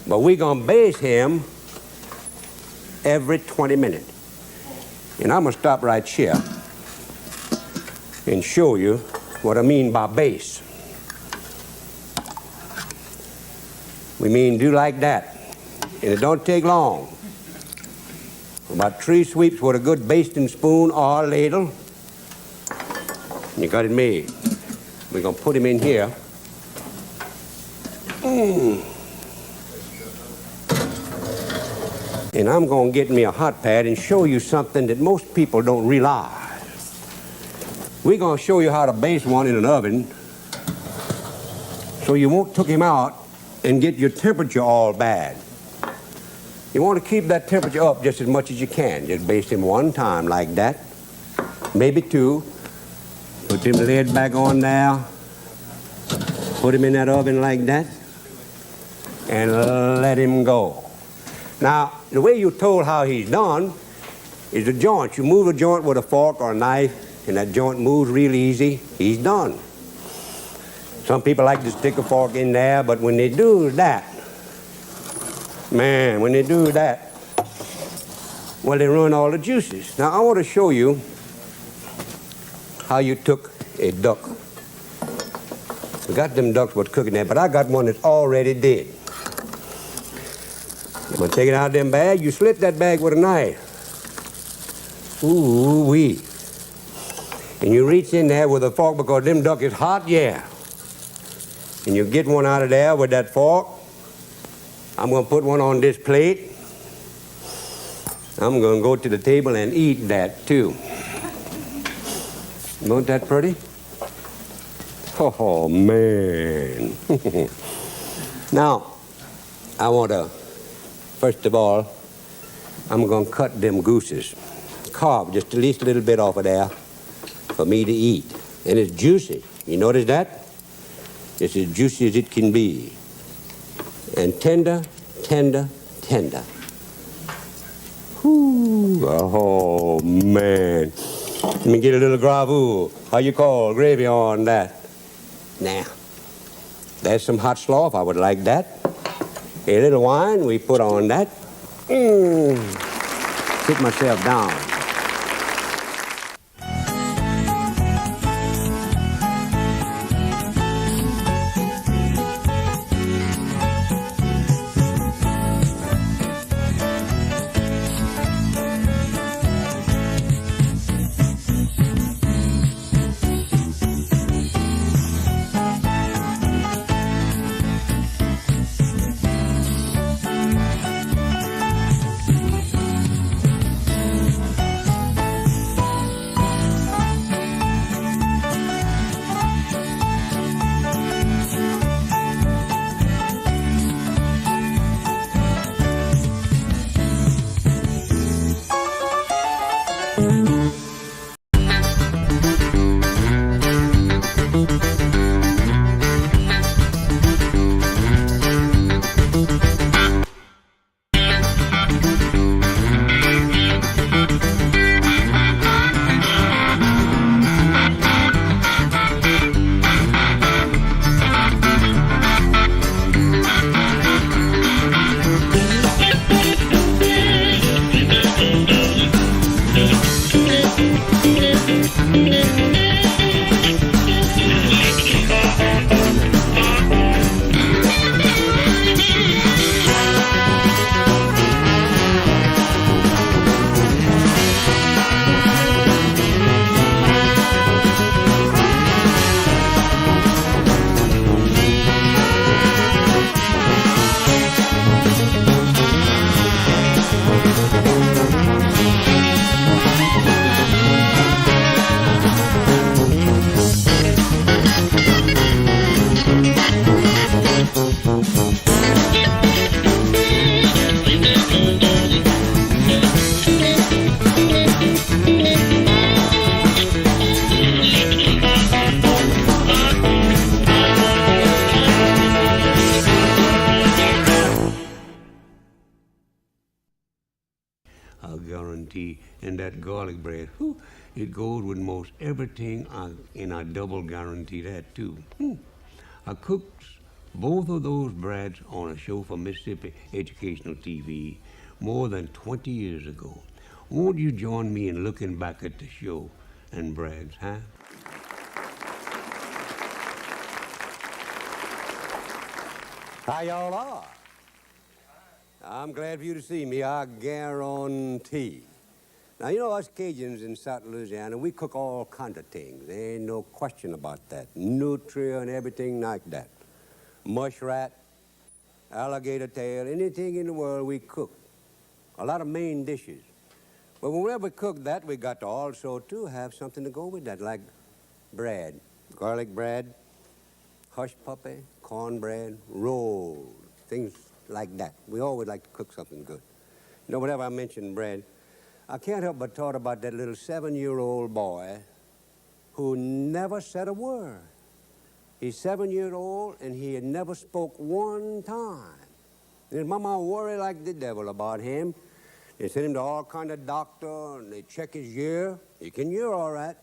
But we're going to baste him every 20 minutes. And I'm going to stop right here and show you what I mean by baste. We mean do like that. And it don't take long. About 3 sweeps with a good basting spoon or ladle. And you got it made. We're going to put him in here. And I'm going to get me a hot pad and show you something that most people don't realize. We're going to show you how to baste one in an oven so you won't took him out and get your temperature all bad. You want to keep that temperature up just as much as you can. Just baste him 1 time like that, maybe 2. Put him lid back on now. Put him in that oven like that and let him go. Now, the way you're told how he's done is the joint. You move the joint with a fork or a knife, and that joint moves real easy. He's done. Some people like to stick a fork in there, but when they do that, man, when they do that, well, they ruin all the juices. Now, I want to show you how you took a duck We got them ducks what's cooking there, but I got one that's already dead. I'm gonna take it out of them bag. You slit that bag with a knife. Ooh-wee. And you reach in there with a fork because them duck is hot, yeah. And you get one out of there with that fork. I'm gonna put one on this plate. I'm gonna go to the table and eat that too. Wasn't that pretty? Oh, man. Now, I want to, first of all, I'm going to cut them gooses. Carve just at least a little bit off of there for me to eat. And it's juicy. You notice that? It's as juicy as it can be. And tender, tender, tender. Whew. Oh, man. Let me get a little gravy. How you call gravy on that? Now, there's some hot slough. I would like that. A little wine we put on that. Sit myself down. And that garlic bread, whew, it goes with most everything, and I double guarantee that too. I cooked both of those breads on a show for Mississippi Educational TV more than 20 years ago. Won't you join me in looking back at the show and breads, huh? How y'all are? I'm glad for you to see me, I guarantee. Now, you know, us Cajuns in South Louisiana, we cook all kinds of things. There ain't no question about that. Nutria and everything like that. Mushrat, alligator tail, anything in the world we cook. A lot of main dishes. But whenever we cook that, we got to also, too, have something to go with that, like bread. Garlic bread, hush puppy, cornbread, rolls, things like that. We always like to cook something good. You know, whenever I mention bread, I can't help but thought about that little 7-year-old boy who never said a word. He's 7 years old, and he had never spoke one time. And his mama worried like the devil about him. They sent him to all kind of doctor, and they check his ear. He can hear all right,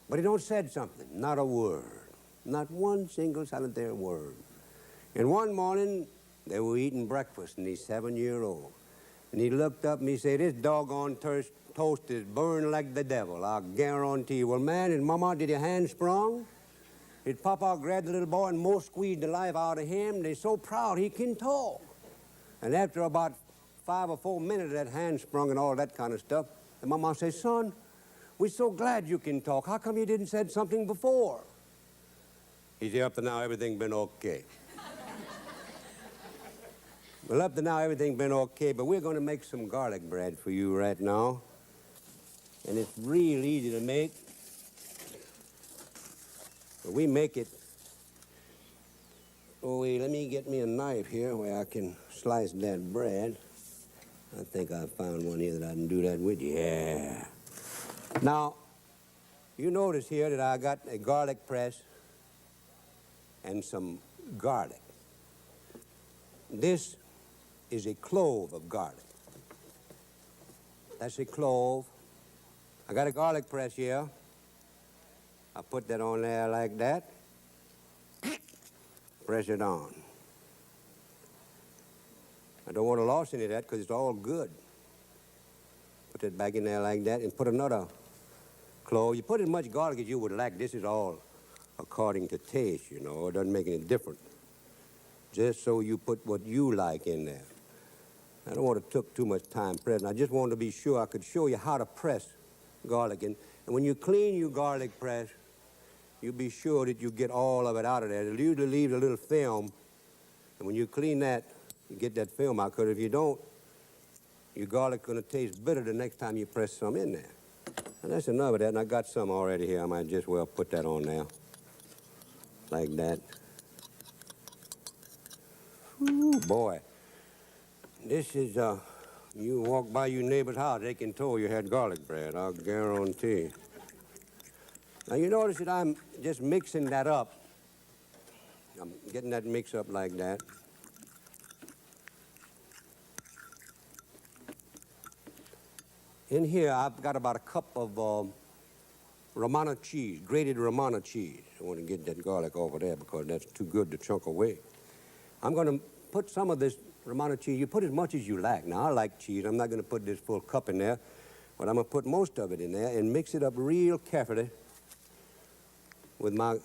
but he don't said something, not a word. Not one single solitary word. And one morning, they were eating breakfast, and he's 7-year-old. And he looked up and he said, this doggone toast is burned like the devil, I guarantee you. Well, man, his mama, did your hand sprung? His papa grabbed the little boy and most squeezed the life out of him. They're so proud he can talk. And after about 5 or 4 minutes of that handsprung and all that kind of stuff, the mama says, son, we're so glad you can talk. How come you didn't said something before? He said, up to now, everything been okay. Well, up to now, everything been okay, but we're going to make some garlic bread for you right now. And it's real easy to make. But we make it. Oh, wait, let me get me a knife here where I can slice that bread. I think I found one here that I can do that with. Yeah. Now, you notice here that I got a garlic press and some garlic. This is a clove of garlic. That's a clove. I got a garlic press here. I put that on there like that. Press it on. I don't want to lose any of that because it's all good. Put it back in there like that and put another clove. You put as much garlic as you would like. This is all according to taste, you know. It doesn't make any difference. Just so you put what you like in there. I don't want to take too much time pressing. I just wanted to be sure I could show you how to press garlic. And when you clean your garlic press, you be sure that you get all of it out of there. It usually leaves a little film. And when you clean that, you get that film out. Because if you don't, your garlic's going to taste bitter the next time you press some in there. And that's enough of that. And I got some already here. I might just well put that on there. Like that. Ooh, boy. This is, you walk by your neighbor's house, they can tell you had garlic bread, I'll guarantee. Now, you notice that I'm just mixing that up. I'm getting that mix up like that. In here, I've got about a cup of Romano cheese, grated Romano cheese. I want to get that garlic over there because that's too good to chunk away. I'm going to put some of this Romano cheese. You put as much as you like. Now, I like cheese. I'm not going to put this full cup in there, but I'm going to put most of it in there and mix it up real carefully with my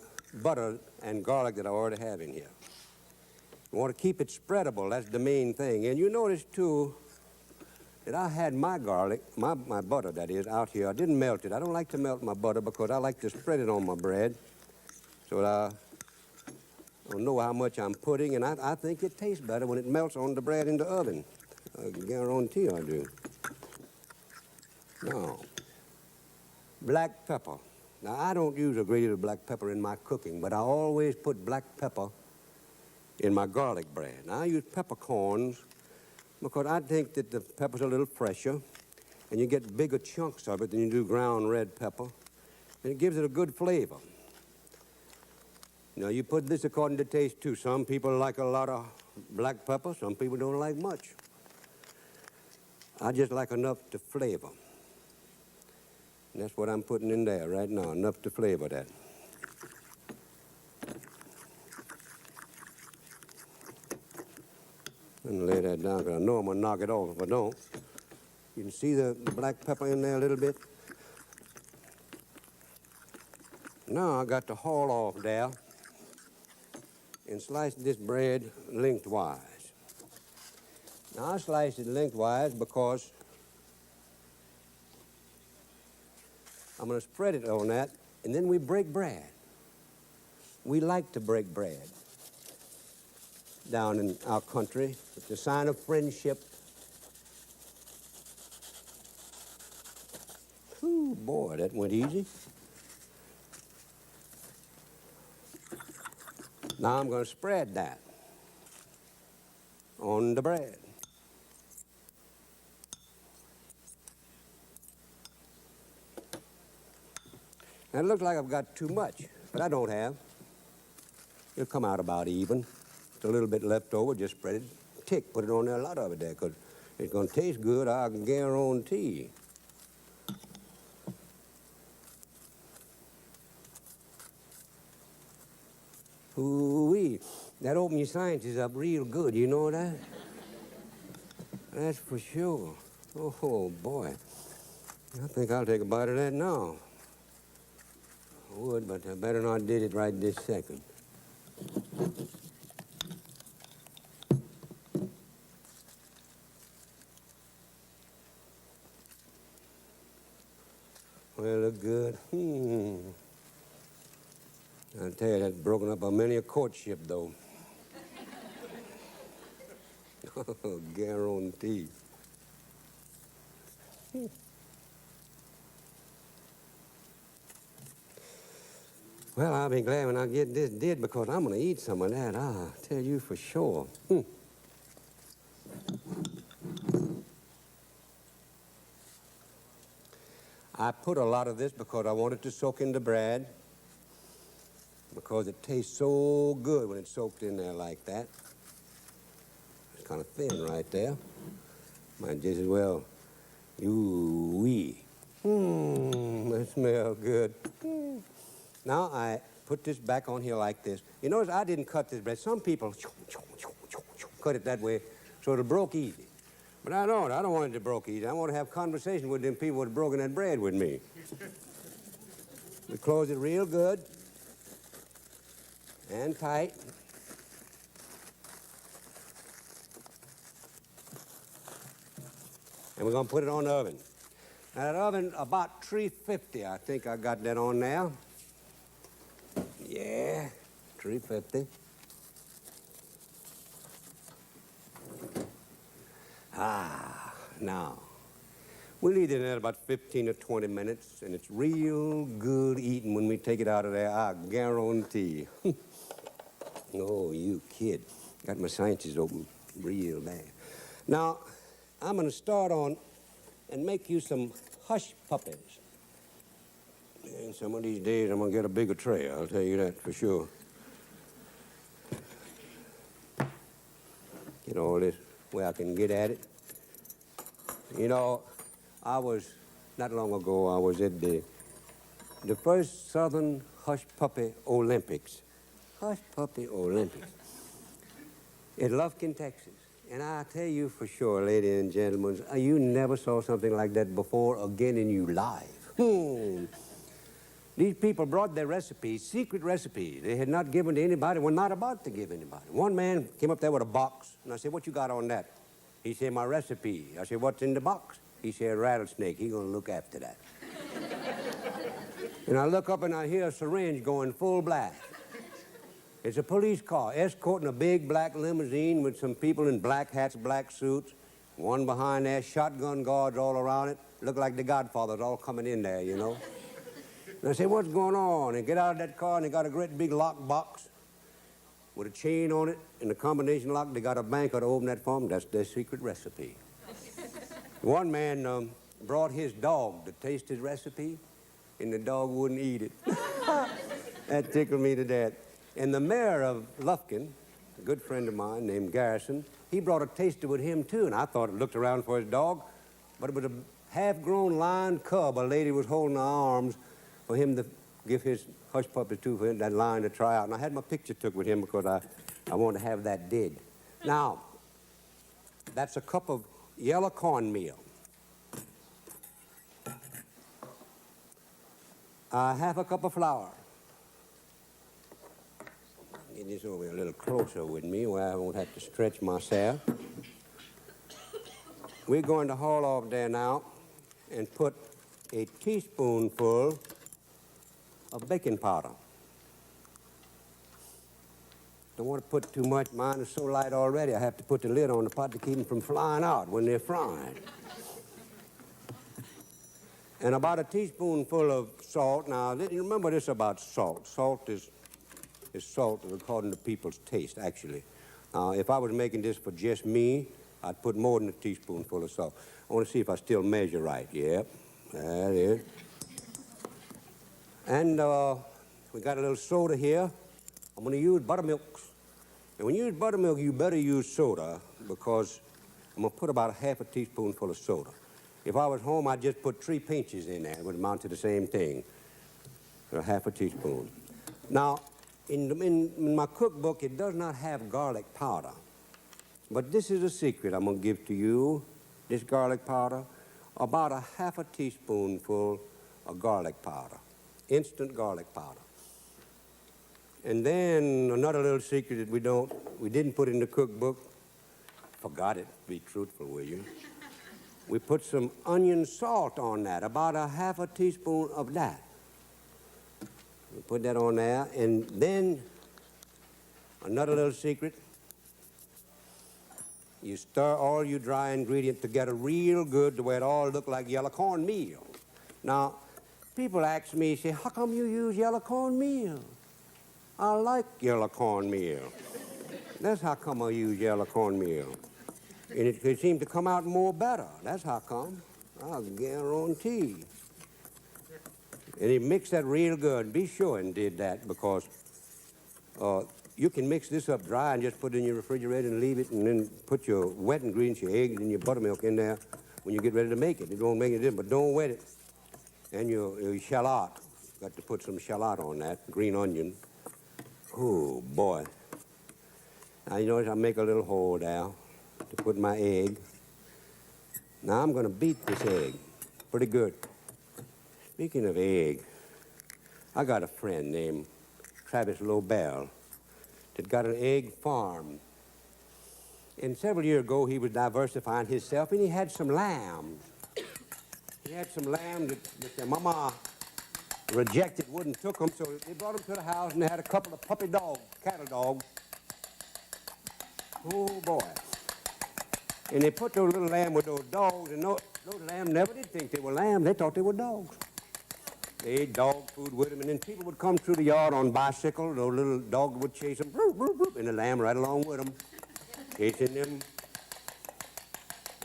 butter and garlic that I already have in here. You want to keep it spreadable. That's the main thing. And you notice, too, that I had my garlic, my butter, that is, out here. I didn't melt it. I don't like to melt my butter because I like to spread it on my bread so that I don't know how much I'm putting, and I think it tastes better when it melts on the bread in the oven. I guarantee I do. Now, black pepper. Now, I don't use a great deal of black pepper in my cooking, but I always put black pepper in my garlic bread. Now, I use peppercorns because I think that the pepper's a little fresher, and you get bigger chunks of it than you do ground red pepper, and it gives it a good flavor. Now, you put this according to taste, too. Some people like a lot of black pepper. Some people don't like much. I just like enough to flavor. And that's what I'm putting in there right now, enough to flavor that. And lay that down, because I know I'm going to knock it off if I don't. You can see the black pepper in there a little bit. Now I got to haul off there and slice this bread lengthwise. Now, I slice it lengthwise because I'm going to spread it on that, and then we break bread. We like to break bread down in our country. It's a sign of friendship. Ooh, boy, that went easy. Now I'm going to spread that on the bread. Now it looks like I've got too much, but I don't have. It'll come out about even. It's a little bit left over, just spread it, put it on there, a lot of it there, because it's going to taste good, I can guarantee. Ooh-wee, that opened your sciences up real good, you know that? That's for sure. Oh, boy. I think I'll take a bite of that now. would, but I better not did it right this second. Well, look good. I tell you, that's broken up on many a courtship, though. Guarantee. Well, I'll be glad when I get this did because I'm going to eat some of that. I'll tell you for sure. I put a lot of this because I want it to soak in the bread, because it tastes so good when it's soaked in there like that. It's kind of thin right there. Might just as well. Ooh-wee. That smells good. Now I put this back on here like this. You notice I didn't cut this bread. Some people cut it that way so it'll broke easy. But I don't. I don't want it to broke easy. I want to have conversation with them people that have broken that bread with me. We close it real good and tight. And we're going to put it on the oven. Now, that oven, about 350, I think I got that on there. Yeah, 350. Now, we'll eat it in about 15 or 20 minutes, and it's real good eating when we take it out of there, I guarantee. Oh, you kid. Got my sciences open real bad. Now, I'm going to start on and make you some hush puppies. And some of these days I'm going to get a bigger tray, I'll tell you that for sure. Get all this where I can get at it. You know, not long ago, I was at the first Southern Hush Puppy Olympics. Hush Puppy Olympics. In Lufkin, Texas. And I tell you for sure, ladies and gentlemen, you never saw something like that before again in your life. These people brought their recipes, secret recipes. They had not given to anybody, were not about to give anybody. One man came up there with a box, and I said, "What you got on that?" He said, "My recipe." I said, "What's in the box?" He said, "Rattlesnake. He's going to look after that." And I look up and I hear a syringe going full blast. It's a police car escorting a big black limousine with some people in black hats, black suits. One behind there, shotgun guards all around it. Look like the Godfathers all coming in there, you know. And I said, "What's going on?" And get out of that car, and they got a great big lock box with a chain on it and a combination lock. They got a banker to open that for them. That's their secret recipe. One man brought his dog to taste his recipe, and the dog wouldn't eat it. That tickled me to death. And the mayor of Lufkin, a good friend of mine named Garrison, he brought a taster with him, too. And I thought it looked around for his dog, but it was a half-grown lion cub a lady was holding in her arms for him to give his hush puppy to, for him, that lion to try out. And I had my picture took with him because I wanted to have that did. Now, that's a cup of yellow cornmeal. Half a cup of flour. Get this over a little closer with me where I won't have to stretch myself. We're going to haul off there now and put a teaspoonful of baking powder. Don't want to put too much. Mine is so light already, I have to put the lid on the pot to keep them from flying out when they're frying. And about a teaspoonful of salt. Now, you remember this about salt. Salt is salt according to people's taste, actually. Now, if I was making this for just me, I'd put more than a teaspoonful of salt. I want to see if I still measure right. Yep, that is. And we got a little soda here. I'm going to use buttermilk. And when you use buttermilk, you better use soda because I'm going to put about a half a teaspoonful of soda. If I was home, I'd just put 3 pinches in there. It would amount to the same thing. So half a teaspoon. Now, in my cookbook, it does not have garlic powder. But this is a secret I'm going to give to you, this garlic powder. About a half a teaspoonful of garlic powder. instant garlic powder. And then another little secret that we didn't put in the cookbook, forgot it, be truthful with you. We put some onion salt on that, about a half a teaspoon of that. We put that on there, and then another little secret, you stir all your dry ingredients together real good to where it all look like yellow cornmeal. Now, people ask me, say, how come you use yellow cornmeal? I like yellow cornmeal. That's how come I use yellow cornmeal. And it seems to come out more better. That's how come. I guarantee. And he mixed that real good. Be sure and did that because you can mix this up dry and just put it in your refrigerator and leave it and then put your wet ingredients, your eggs and your buttermilk in there when you get ready to make it. It won't make it different, but don't wet it. And your shallot. Got to put some shallot on that, green onion. Oh, boy. Now, you notice I make a little hole now to put my egg. Now, I'm going to beat this egg pretty good. Speaking of egg, I got a friend named Travis Lobel that got an egg farm. And several years ago, he was diversifying himself, and he had some lambs. He had some lambs that their mama rejected, wouldn't took them, so they brought them to the house, and they had a couple of puppy dogs, cattle dogs. Oh, boy. And they put those little lambs with those dogs, and those lambs never did think they were lambs. They thought they were dogs. They ate dog food with them, and then people would come through the yard on bicycle. Those little dogs would chase them, bloop, bloop, bloop, and the lamb right along with them, chasing them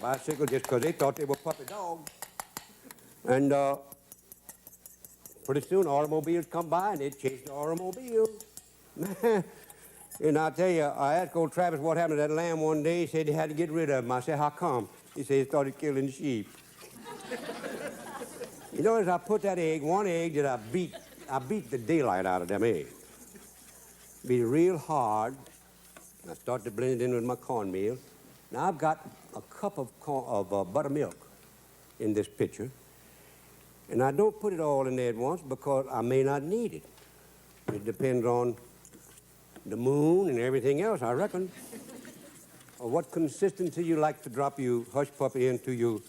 bicycles just because they thought they were puppy dogs. And pretty soon automobiles come by, and they'd chase the automobiles. And I'll tell you, I asked old Travis what happened to that lamb one day. He said they had to get rid of him. I said, how come? He said he started killing sheep. You notice I put that egg, one egg that I beat the daylight out of them eggs. Beat it real hard. I start to blend it in with my cornmeal. Now I've got a cup of buttermilk in this pitcher. And I don't put it all in there at once because I may not need it. It depends on the moon and everything else, I reckon. Or what consistency you like to drop your hush puppy into your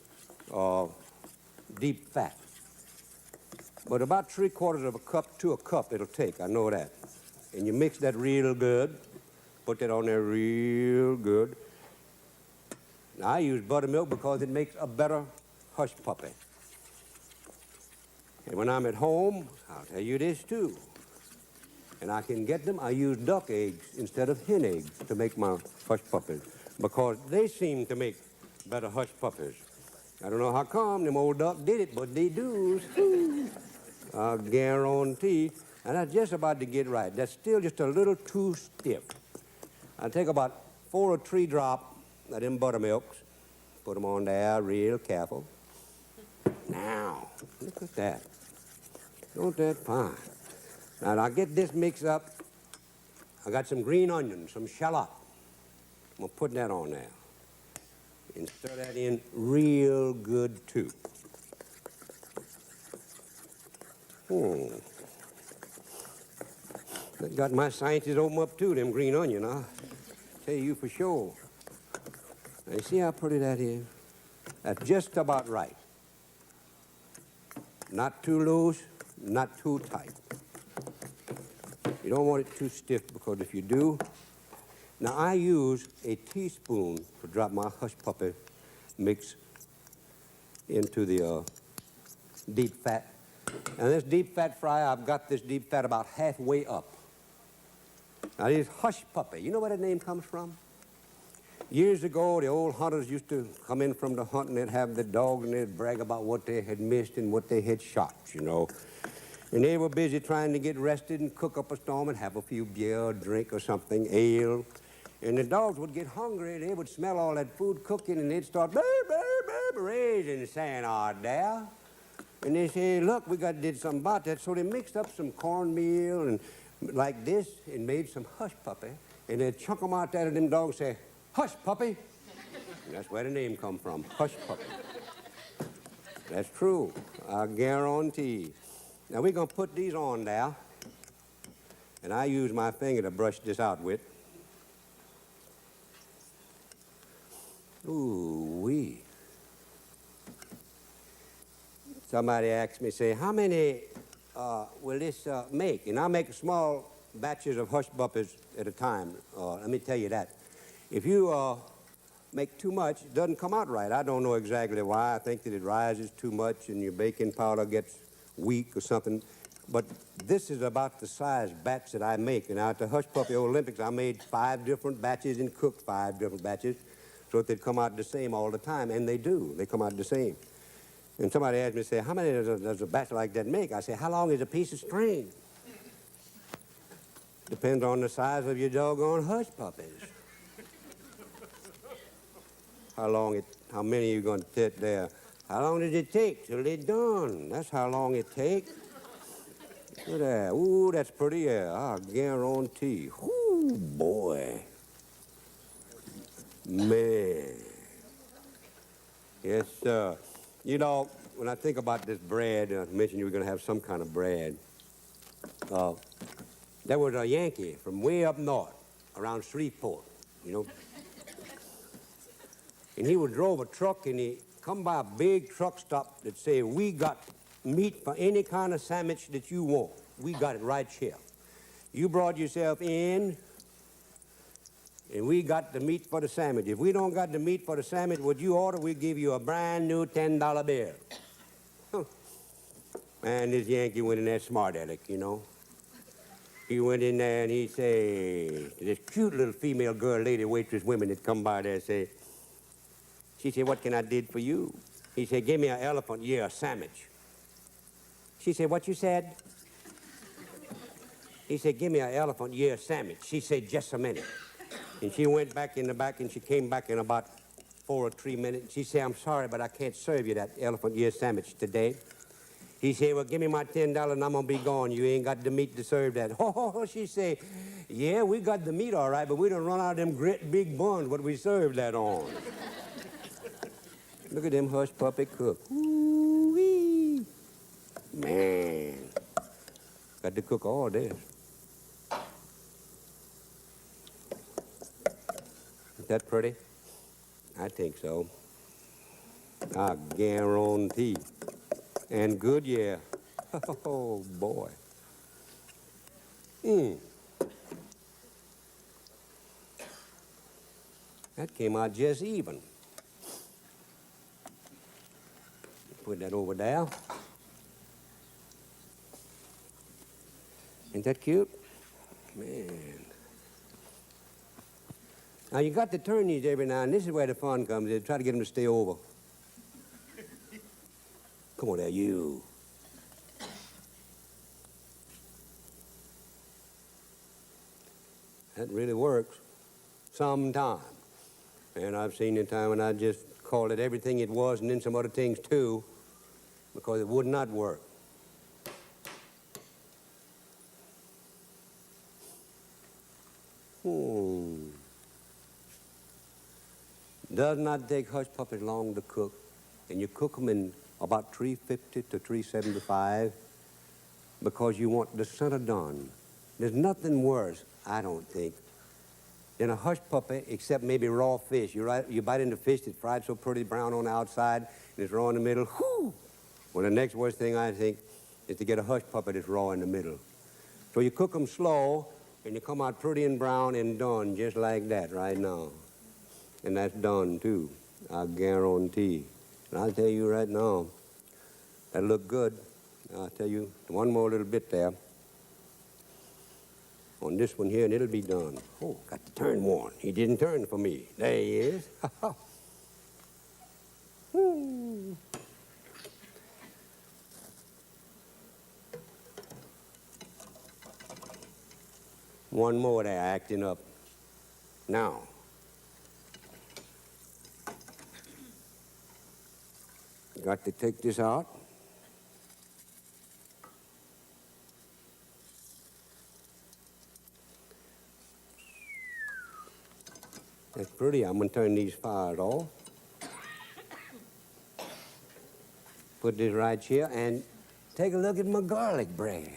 deep fat. But about 3/4 of a cup to a cup it'll take, I know that. And you mix that real good, put that on there real good. Now, I use buttermilk because it makes a better hush puppy. And when I'm at home, I'll tell you this too. And I can get them, I use duck eggs instead of hen eggs to make my hush puppies because they seem to make better hush puppies. I don't know how come them old duck did it, but they do. I guarantee. And that's just about to get right. That's still just a little too stiff. I take about 4 or 3 drops of them buttermilks, put them on there real careful. Now, look at that. Don't that fine? Now, I'll get this mixed up. I got some green onions, some shallot. I'm going to put that on there. And stir that in real good, too. That got my scientists open up, too, them green onion, I'll tell you for sure. Now, you see how pretty that is? That's just about right. Not too loose, not too tight. You don't want it too stiff because if you do... Now, I use a teaspoon to drop my hush puppy mix into the deep fat. And this deep fat fry, I've got this deep fat about halfway up. Now, this hush puppy, you know where that name comes from? Years ago, the old hunters used to come in from the hunt and they'd have the dog and they'd brag about what they had missed and what they had shot, you know. And they were busy trying to get rested and cook up a storm and have a few beer or drink or something, ale. And the dogs would get hungry, they would smell all that food cooking, and they'd start raising the sand out there. And they say, look, did something about that. So they mixed up some cornmeal and like this and made some hush puppy. And they'd chunk them out there and them dogs say, hush puppy. And that's where the name come from, hush puppy. That's true, I guarantee. Now we're gonna put these on now, and I use my finger to brush this out with. Ooh-wee. Somebody asked me, say, how many will this make? And I make small batches of hush puppies at a time. Let me tell you that. If you make too much, it doesn't come out right. I don't know exactly why. I think that it rises too much and your baking powder gets weak or something. But this is about the size batch that I make. And at the Hush Puppy Olympics, I made 5 different batches and cooked 5 different batches so that they'd come out the same all the time. And they do. They come out the same. And somebody asked me, say, how many does a batch like that make? I say, how long is a piece of string? Depends on the size of your doggone hush puppies. How many are you going to sit there? How long does it take till they're done? That's how long it takes. Look at that. Ooh, that's pretty, yeah. I guarantee. Ooh, boy. Man. Yes, sir. You know, when I think about this bread, I mentioned you were going to have some kind of bread. There was a Yankee from way up north, around Shreveport, you know. And he would drove a truck, and he come by a big truck stop that say, we got meat for any kind of sandwich that you want. We got it right here. You brought yourself in, and we got the meat for the sandwich. If we don't got the meat for the sandwich, what you order, we give you a brand new $10 bill. Huh. Man, this Yankee went in there smart aleck, you know. He went in there and he say, this cute little female girl, lady, waitress, women that come by there say, she said, what can I do for you? He said, give me an elephant ear sandwich. She said, what you said? He said, give me an elephant ear sandwich. She said, just a minute. And she went back in the back, and she came back in about 4 or 3 minutes. She said, I'm sorry, but I can't serve you that elephant ear sandwich today. He said, well, give me my $10 and I'm going to be gone. You ain't got the meat to serve that. Oh, she said, yeah, we got the meat all right, but we done run out of them great big buns what we served that on. Look at them hush puppy cook. Ooh-wee. Man, got to cook all this. Is that pretty? I think so. I guarantee. And good, yeah. Oh, boy. That came out just even. Put that over there. Ain't that cute? Man. Now, you got to turn these every now and then. This is where the fun comes in. Try to get them to stay over. Come on there, you. That really works. Sometimes. And I've seen the time when I just called it everything it was and then some other things too, because it would not work. Does not take hush puppies long to cook, and you cook them in about 350 to 375 because you want the center done. There's nothing worse, I don't think, than a hush puppy, except maybe raw fish. You bite into fish that's fried so pretty brown on the outside and it's raw in the middle. Whew! Well, the next worst thing I think is to get a hush puppy that's raw in the middle. So you cook them slow, and you come out pretty and brown and done just like that right now. And that's done, too, I guarantee. And I'll tell you right now, that'll look good. I'll tell you, one more little bit there. On this one here, and it'll be done. Oh, got to turn one. He didn't turn for me. There he is. One more there, acting up. Now. Got to take this out. That's pretty. I'm going to turn these fires off. Put this right here and take a look at my garlic bread.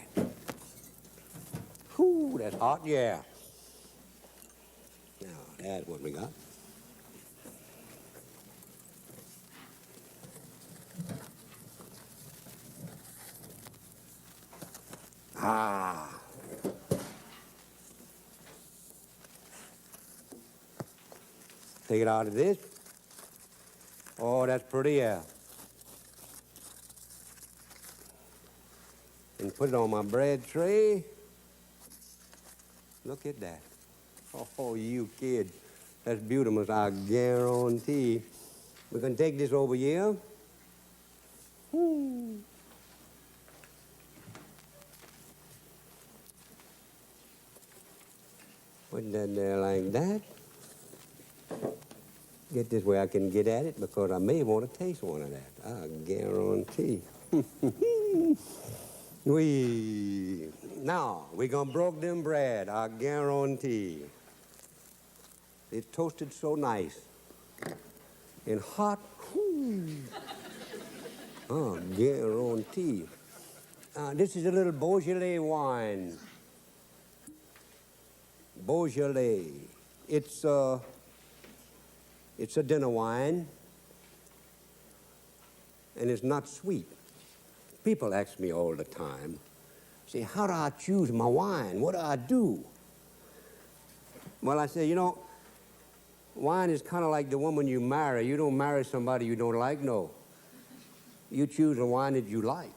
Whew, that's hot, yeah. Now, that's what we got. Ah. Take it out of this. Oh, that's pretty, yeah. And put it on my bread tray. Look at that. Oh, you kid. That's beautiful, I guarantee. We can take this over here. Woo. Put that there like that. Get this where I can get at it because I may want to taste one of that. I guarantee. Now, we're going to broke them bread, I guarantee. It's toasted so nice and hot. I guarantee. This is a little Beaujolais wine. Beaujolais. It's a dinner wine, and it's not sweet. People ask me all the time, say, how do I choose my wine? What do I do? Well, I say, you know, wine is kind of like the woman you marry. You don't marry somebody you don't like, no. You choose a wine that you like.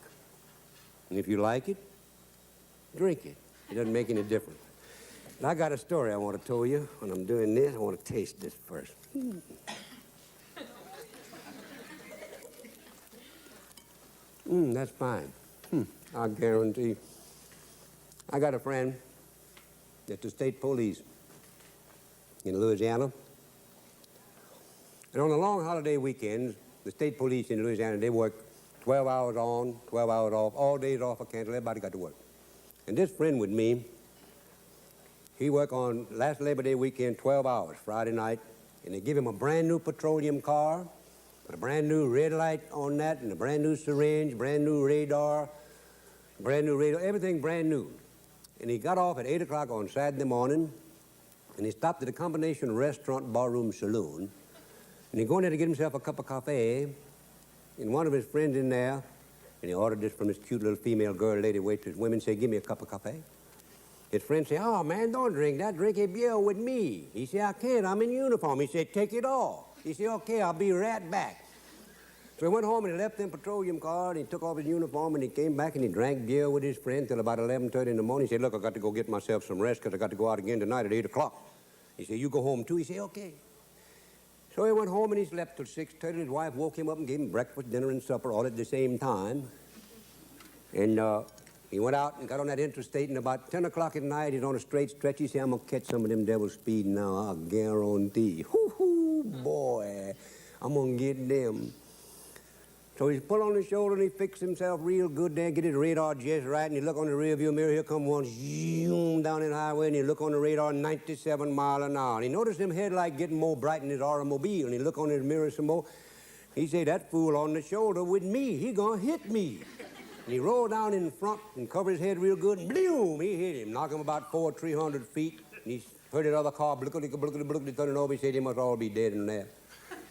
And if you like it, drink it. It doesn't make any difference. And I got a story I want to tell you. When I'm doing this, I want to taste this first. That's fine. I guarantee. I got a friend at the state police in Louisiana. And on the long holiday weekends, the state police in Louisiana, they work 12 hours on, 12 hours off, all days off, I can't, everybody got to work. And this friend with me, he worked on last Labor Day weekend, 12 hours, Friday night, and they give him a brand new petroleum car, with a brand new red light on that, and a brand new syringe, brand new radar, everything brand new. And he got off at 8 o'clock on Saturday morning, and he stopped at a combination restaurant, barroom, saloon, and he go in there to get himself a cup of coffee, and one of his friends in there, and he ordered this from this cute little female girl, lady waitress, women say, give me a cup of coffee. His friend say, oh, man, don't drink that. Drink a beer with me. He said, I can't. I'm in uniform. He said, take it off. He said, okay, I'll be right back. So he went home and he left them petroleum car and he took off his uniform and he came back and he drank beer with his friend till about 11:30 in the morning. He said, look, I got to go get myself some rest because I got to go out again tonight at 8 o'clock. He said, you go home too? He said, okay. So he went home and he slept till 6:30. His wife woke him up and gave him breakfast, dinner, and supper all at the same time. And he went out and got on that interstate, and about 10 o'clock at night, he's on a straight stretch. He said, I'm going to catch some of them devils speeding now, I guarantee. Hoo-hoo, boy, I'm going to get them. So he pulled on his shoulder and he fixed himself real good there, get his radar just right, and he look on the rearview mirror, here come one zoom down the highway, and he look on the radar 97 miles an hour. And he noticed them headlight getting more bright in his automobile, and he look on his mirror some more. He said, that fool on the shoulder with me, he gonna hit me. And he rolled down in front and covered his head real good, and boom, he hit him, knocked him about 300 feet. And he heard that other car turning over. He said they must all be dead in there.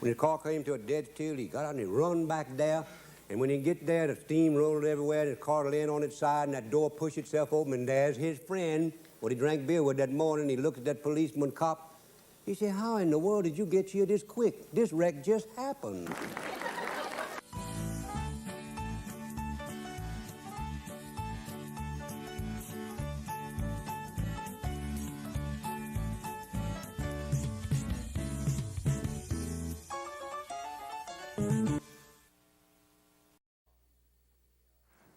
When his car came to a dead still, he got out and he run back there. And when he get there, the steam rolled everywhere, and his car laying on its side, and that door pushed itself open, and there's his friend, what he drank beer with that morning. He looked at that policeman cop. He said, how in the world did you get here this quick? This wreck just happened.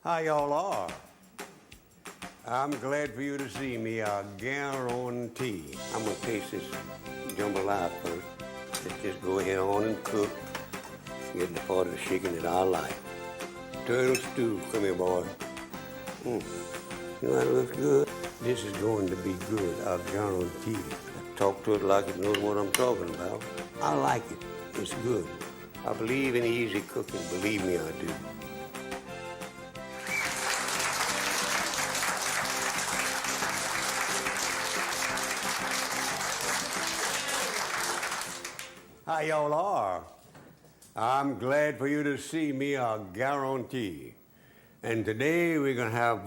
How y'all are? I'm glad for you to see me, I guarantee. I'm gonna taste this jambalaya first. Let's just go ahead on and cook. Get the part of the chicken that I like. Turtle stew, come here, boy. You know that looks good? This is going to be good, I guarantee. I talk to it like it knows what I'm talking about. I like it, it's good. I believe in easy cooking, believe me, I do. How y'all are? I'm glad for you to see me, I guarantee. And today we're going to have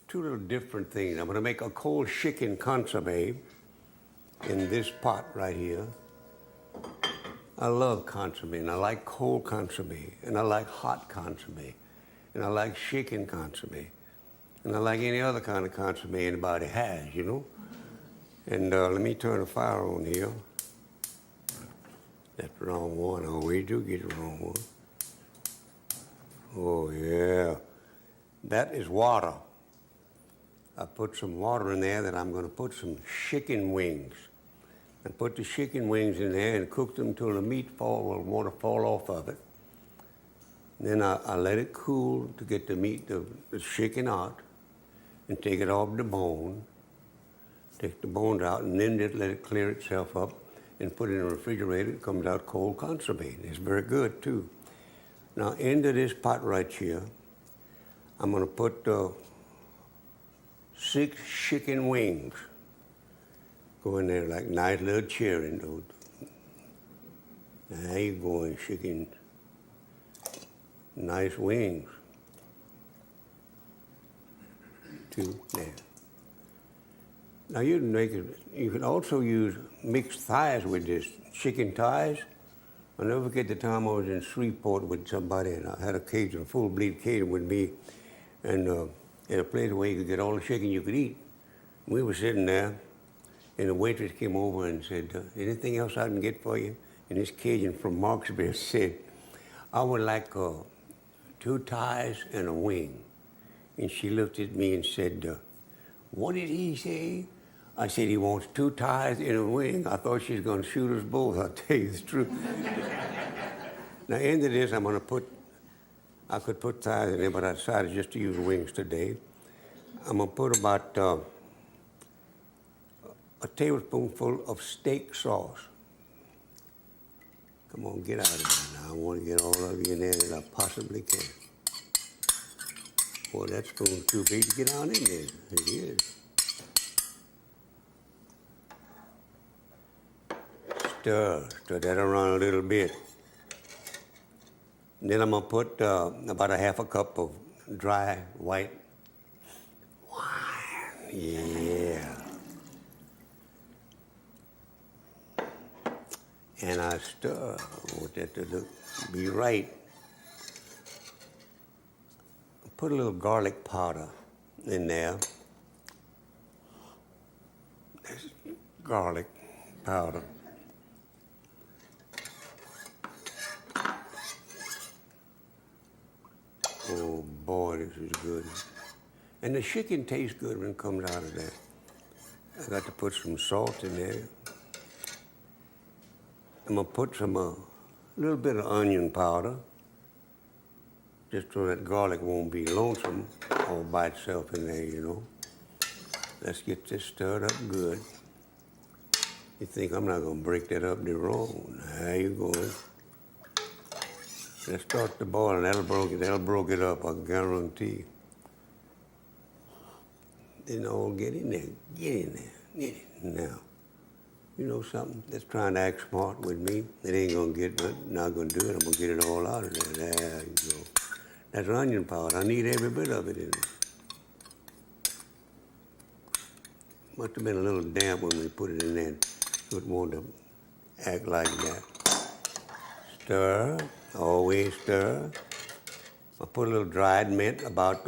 two little different things. I'm going to make a cold chicken consomme in this pot right here. I love consomme, and I like cold consomme, and I like hot consomme, and I like chicken consomme, and I like any other kind of consomme anybody has, you know. And let me turn the fire on here. That's the wrong one. I always do get the wrong one. Oh, yeah. That is water. I put some water in there that I'm going to put some chicken wings. I put the chicken wings in there and cook them till the meat water fall off of it. Then I let it cool to get the meat, the chicken out, and take it off the bone. Take the bones out, and then just let it clear itself up and put it in the refrigerator. It comes out cold consomme. It's very good, too. Now, into this pot right here, I'm going to put 6 chicken wings. Go in there like nice little cheering, dude. There you go, chicken. Nice wings. 2 there. Now you can make it. You can also use mixed thighs with this, chicken thighs. I'll never forget the time I was in Shreveport with somebody, and I had a Cajun, a full bleed Cajun with me, and at a place where you could get all the chicken you could eat. We were sitting there, and the waitress came over and said, "Anything else I can get for you?" And this Cajun from Marksville said, "I would like 2 thighs and a wing." And she looked at me and said, "What did he say?" I said, "He wants 2 thighs and a wing." I thought she was going to shoot us both, I'll tell you the truth. Now, into this, I'm going to put, I could put thighs in there, but I decided just to use wings today. I'm going to put about a tablespoonful of steak sauce. Come on, get out of there now. I want to get all of you in there that I possibly can. Boy, that spoon's too big to get on in there. It is. Stir that around a little bit. And then I'm going to put about a half a cup of dry white wine. Yeah. And I stir. I want that to be right. Put a little garlic powder in there. There's garlic powder. Oh boy, this is good. And the chicken tastes good when it comes out of that. I got to put some salt in there. I'm gonna put some little bit of onion powder, just so that garlic won't be lonesome all by itself in there, you know. Let's get this stirred up good. You think I'm not gonna break that up the wrong? There you go. Let's start the boil, and that'll broke it up, I guarantee. Then all get in there, get in now. You know something? That's trying to act smart with me. It ain't gonna get, not gonna do it. I'm gonna get it all out of there. There you go. That's onion powder. I need every bit of it in it. Must have been a little damp when we put it in there, so it won't act like that. Stir, always stir. I put a little dried mint, about,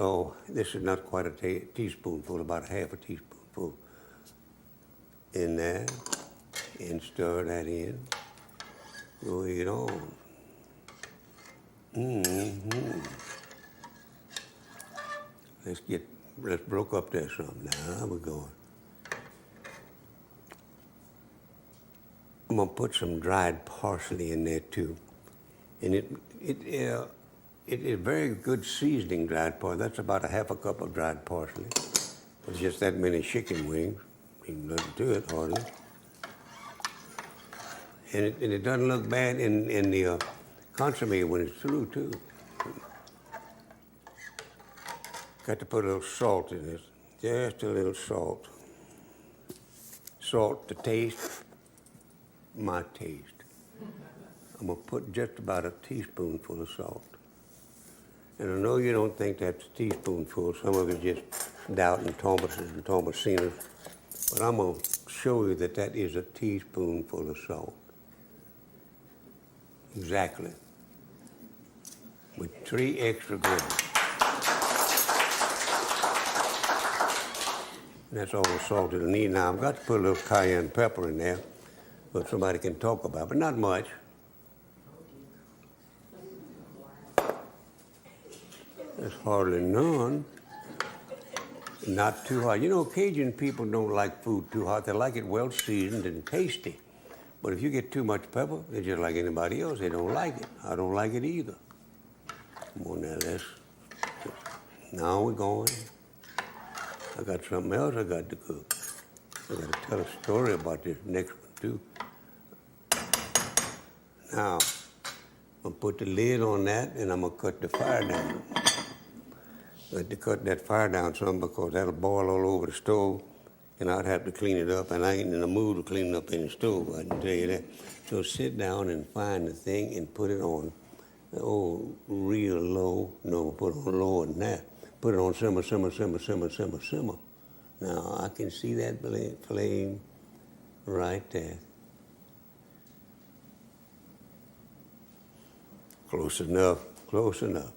this is not quite a teaspoonful, about half a teaspoonful in there, and stir that in. Go it on. Mm-hmm. Let's broke up there some. Now we're going. I'm gonna put some dried parsley in there too, and it is very good seasoning dried parsley. That's about a half a cup of dried parsley. It's just that many chicken wings. Ain't nothing to it hardly. And it doesn't look bad in the consomme when it's through too. Got to put a little salt in this, just a little salt. Salt to taste. my taste. I'm going to put just about a teaspoonful of salt. And I know you don't think that's a teaspoonful. Some of you just doubting Thomases and Thomasinas. But I'm going to show you that that is a teaspoonful of salt. Exactly. With 3 extra grams. And that's all the salt it'll need. Now, I've got to put a little cayenne pepper in there, but somebody can talk about, but not much. There's hardly none. Not too hot. You know, Cajun people don't like food too hot. They like it well seasoned and tasty. But if you get too much pepper, they're just like anybody else. They don't like it. I don't like it either. Come on now, now we're going. I got something else I got to cook. I got to tell a story about this next one too. Now, I'm gonna put the lid on that and I'm gonna cut the fire down. I got to cut that fire down some because that'll boil all over the stove and I'd have to clean it up, and I ain't in the mood to clean up any stove, I can tell you that. So sit down and find the thing and put it on, real low. No, put it on lower than that. Put it on simmer, simmer, simmer, simmer, simmer, simmer. Now, I can see that flame right there. Close enough, close enough.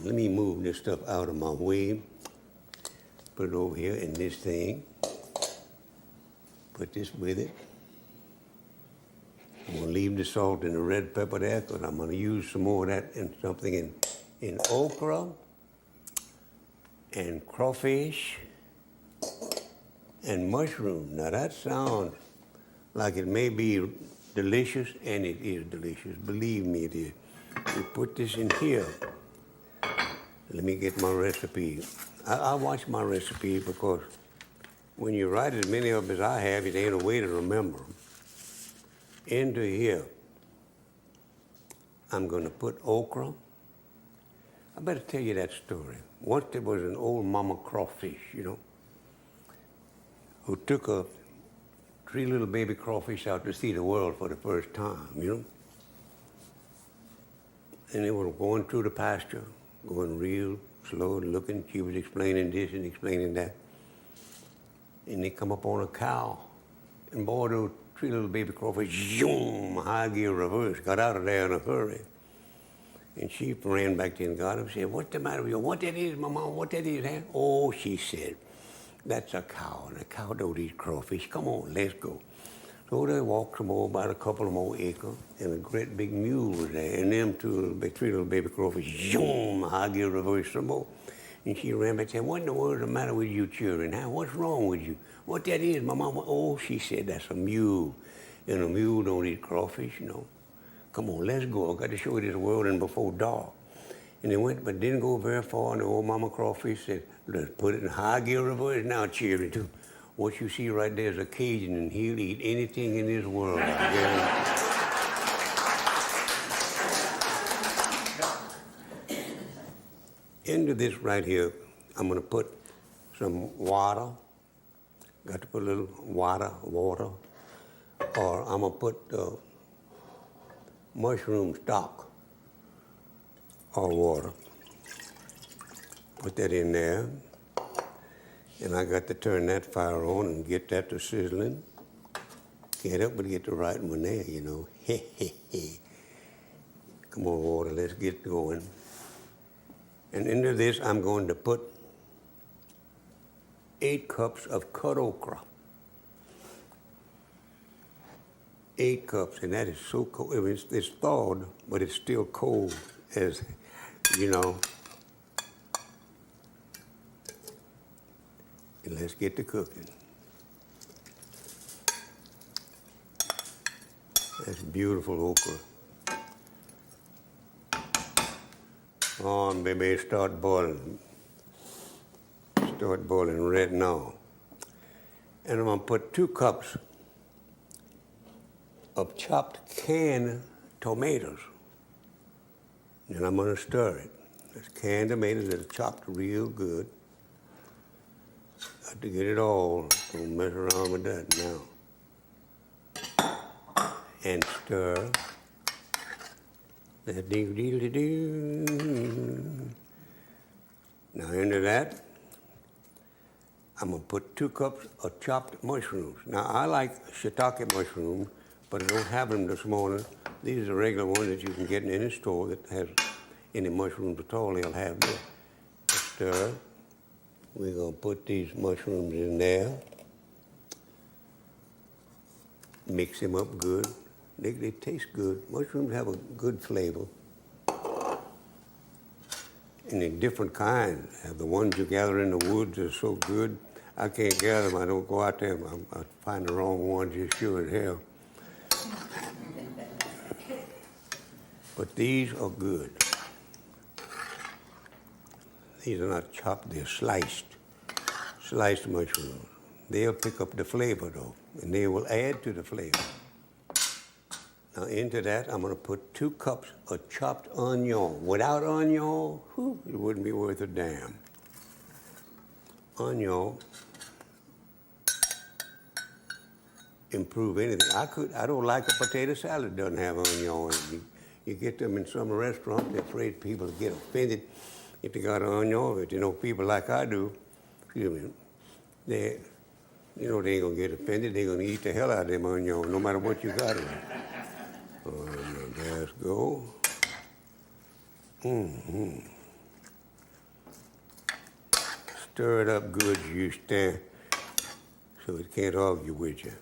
Let me move this stuff out of my way. Put it over here in this thing. Put this with it. I'm gonna leave the salt and the red pepper there because I'm gonna use some more of that in something in okra and crawfish and mushroom. Now that sounds like it may be delicious, and it is delicious. Believe me, it is. You put this in here. Let me get my recipe. I watch my recipe because when you write as many of them as I have, it ain't a way to remember them. Into here, I'm going to put okra. I better tell you that story. Once there was an old mama crawfish, who took 3 little baby crawfish out to see the world for the first time, And they were going through the pasture, going real slow and looking. She was explaining this and explaining that. And they come up on a cow. And boy, those 3 little baby crawfish, zoom, high gear reverse, got out of there in a hurry. And she ran back there and got him and said, "What's the matter with you? What that is, Mama? What that is, huh?" "Oh," she said, "that's a cow, and a cow don't eat crawfish. Come on, let's go." So they walked some more, about a couple of more acres, and a great big mule was there, and them 3 little baby crawfish, zoom, high gear reverse some more. And she ran back and said, "What in the world is the matter with you children, huh? What's wrong with you? What that is, my mama?" "Oh," she said, "that's a mule, and a mule don't eat crawfish, Come on, let's go. I got to show you this world and before dark." And they went, but didn't go very far, and the old mama crawfish said, "Let's put it in high gear reverse now, children, too. What you see right there is a Cajun, and he'll eat anything in this world, I guarantee." Into this right here, I'm going to put some water. Got to put a little water, or I'm going to put mushroom stock or water. Put that in there. And I got to turn that fire on and get that to sizzling. Can't help but get the right one there, Come on, water, let's get going. And into this, I'm going to put 8 cups of cut okra. 8 cups, and that is so cold. I mean, it's thawed, but it's still cold, as you know. And let's get to cooking. That's beautiful okra. On, baby, start boiling. Start boiling red now. And I'm going to put 2 cups of chopped canned tomatoes. And I'm going to stir it. There's canned tomatoes that are chopped real good. Got to get it all. Don't mess around with that now. and stir. That doo-dee-dee-doo. Now into that, I'm gonna put 2 cups of chopped mushrooms. Now I like shiitake mushrooms, but I don't have them this morning. These are the regular ones that you can get in any store that has any mushrooms at all. They'll have this. Stir. We're gonna put these mushrooms in there. Mix them up good. They taste good. Mushrooms have a good flavor. And in different kinds. The ones you gather in the woods are so good. I can't gather them. I don't go out there. I find the wrong ones, you sure as hell. But these are good. These are not chopped, they're sliced. Sliced mushrooms. They'll pick up the flavor though, and they will add to the flavor. Now into that, I'm gonna put 2 cups of chopped onion. Without onion, it wouldn't be worth a damn. Onion improve anything. I don't like a potato salad that doesn't have onion in it. You get them in some restaurants, they're afraid people get offended if they got onion. But you know, people like I do, excuse me, they ain't gonna get offended. They're gonna eat the hell out of them onion, no matter what you got in it. Let's go. Stir it up good, you stand, so it can't argue with you.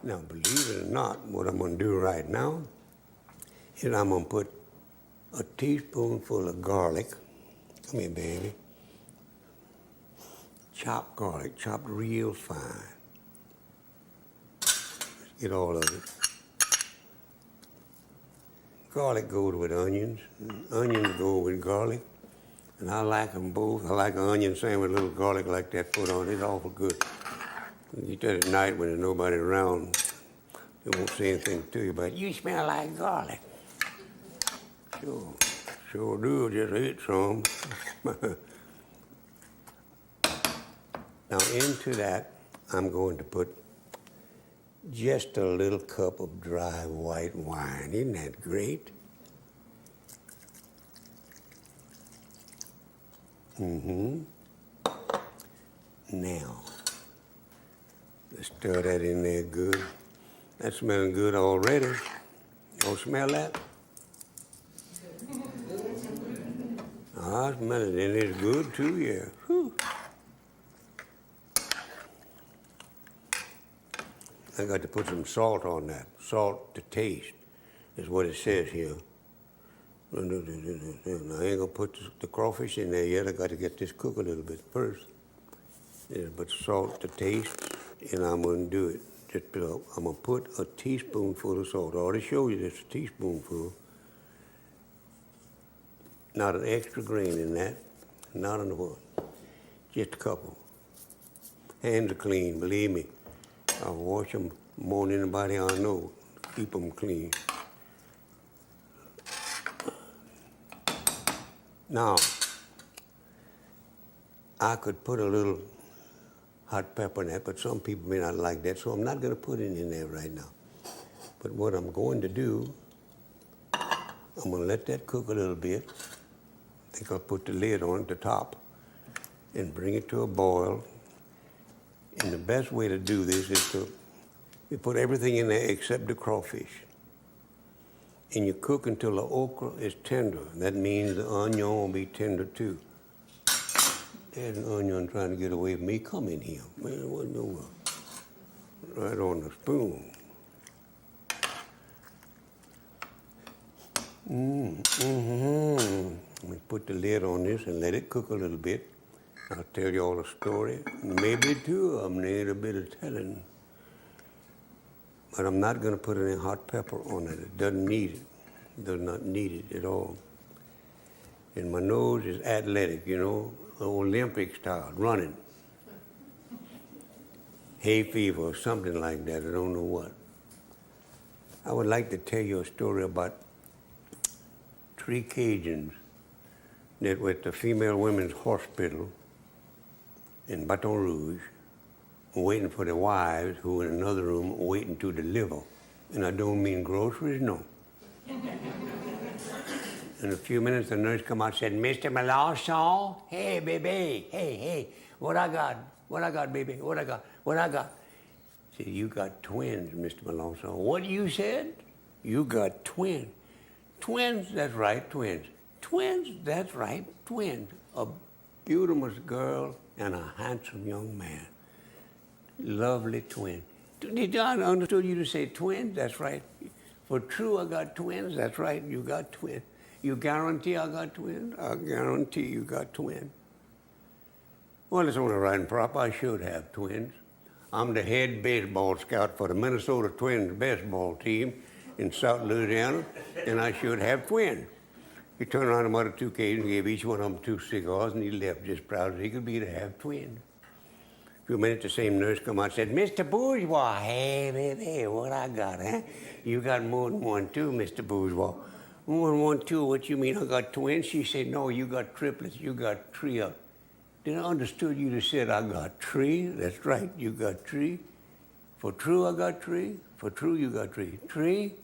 Now, believe it or not, what I'm gonna do right now is I'm gonna put a teaspoonful of garlic. Come here, baby. Chopped garlic, chopped real fine. Get all of it. Garlic goes with onions. Onions go with garlic. And I like them both. I like an onion sandwich with a little garlic like that put on it. It's awful good. You eat that at night when there's nobody around. They won't say anything to you, but you smell like garlic. Sure do. Just ate some. Now into that, I'm going to put just a little cup of dry white wine. Isn't that great? Now, let's stir that in there good. That's smelling good already. Y'all smell that? I smell it, and it's good too, yeah. Whew. I got to put some salt on that. Salt to taste is what it says here. I ain't gonna put the crawfish in there yet. I got to get this cook a little bit first. Yeah, but salt to taste, and I'm gonna do it. I'm gonna put a teaspoonful of salt. I already showed you this, a teaspoonful. Not an extra grain in that. Not in the one. Just a couple. Hands are clean, believe me. I wash them more than anybody I know. Keep them clean. Now, I could put a little hot pepper in that, but some people may not like that, so I'm not going to put it in there right now. But what I'm going to do, I'm going to let that cook a little bit. I think I'll put the lid on at the top and bring it to a boil. And the best way to do this is you put everything in there except the crawfish. And you cook until the okra is tender. That means the onion will be tender too. There's an onion trying to get away from me. Come in here. Man, what in the world? Right on the spoon. We put the lid on this and let it cook a little bit. I'll tell you all a story. Maybe 2 of them need a bit of telling. But I'm not going to put any hot pepper on it. It doesn't need it. Does not need it at all. And my nose is athletic, Olympic style, running. Hay fever or something like that. I don't know what. I would like to tell you a story about 3 Cajuns that were at the Female Women's Hospital in Baton Rouge. waiting for the wives who in another room waiting to deliver. And I don't mean groceries, no. In a few minutes, the nurse come out and said, Mr. Melanchon, hey, baby, hey, what I got, baby, what I got? I said, you got twins, Mr. Melanchon. What you said? You got twins. Twins, that's right, twins. Twins, that's right, twins. A beautiful girl and a handsome young man. Lovely twin. Did I understood you to say twins? That's right. For true, I got twins. That's right, you got twins. You guarantee I got twins? I guarantee you got twins. Well, it's only right and proper. I should have twins. I'm the head baseball scout for the Minnesota Twins baseball team in South Louisiana, and I should have twins. He turned around to other two occasions, gave each one of them 2 cigars, and he left just proud as he could be to have twins. A few minutes, the same nurse come out and said, Mr. Bourgeois, hey, baby, what I got, huh? You got more than one, too, Mr. Bourgeois. More than one, two, what you mean, I got twins? She said, no, you got triplets, you got three of. Then I understood you to said, I got three. That's right, you got three. For true, I got three. For true, you got three. Three.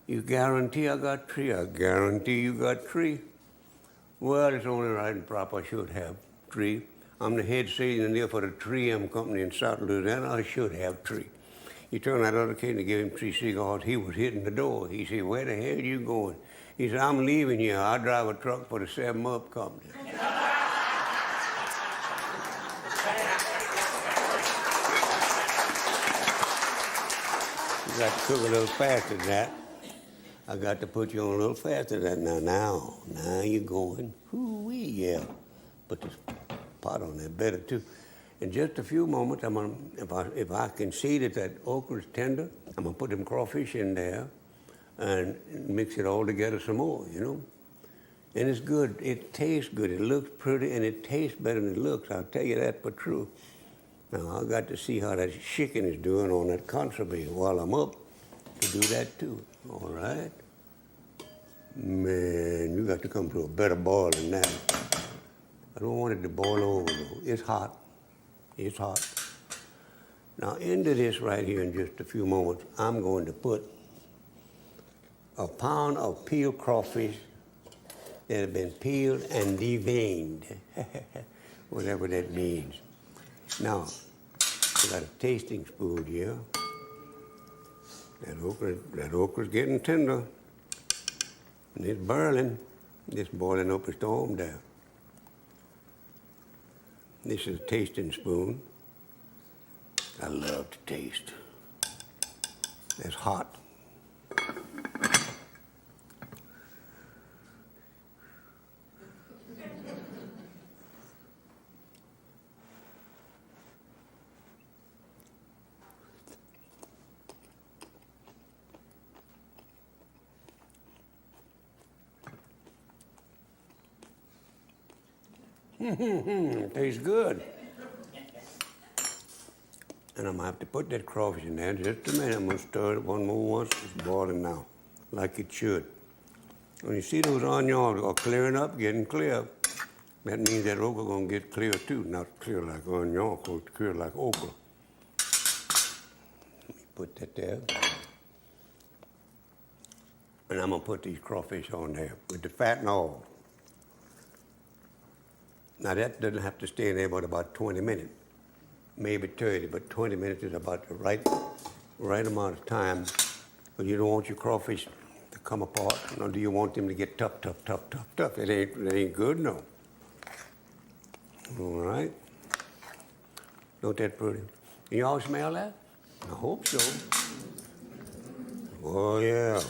You guarantee I got three? I guarantee you got three. Well, it's only right and proper I should have three. I'm the head salesman there for the 3M company in South Louisiana. I should have three. He turned that other kid and gave him 3 cigars. He was hitting the door. He said, where the hell are you going? He said, I'm leaving here. I drive a truck for the 7-Up company. You got to cook a little faster than that. I got to put you on a little faster than that. Now you're going. Hoo-wee, yeah. Put this pot on there better, too. In just a few moments, if I can see that okra's tender, I'm going to put them crawfish in there and mix it all together some more, you know. And it's good. It tastes good. It looks pretty, and it tastes better than it looks. I'll tell you that for true. Now, I got to see how that chicken is doing on that consommé while I'm up to do that, too. All right? Man, you got to come to a better boil than that. I don't want it to boil over, though. It's hot. It's hot. Now, into this right here in just a few moments, I'm going to put a pound of peeled crawfish that have been peeled and deveined, whatever that means. Now, I got a tasting spoon here. That okra's getting tender, and it's boiling. It's boiling up a storm there. This is a tasting spoon. I love to taste. It's hot. It tastes good. And I'm going to have to put that crawfish in there in just a minute. I'm going to stir it one more once. It's boiling now, like it should. When you see those onions are clearing up, getting clear, that means that okra going to get clear too. Not clear like onion, but clear like okra. Let me put that there. And I'm going to put these crawfish on there with the fat and all. Now, that doesn't have to stay in there but about 20 minutes, maybe 30, but 20 minutes is about the right amount of time. But you don't want your crawfish to come apart, nor do you want them to get tough. It ain't good, no. All right. Don't that pretty? You all smell that? I hope so. Oh, yeah.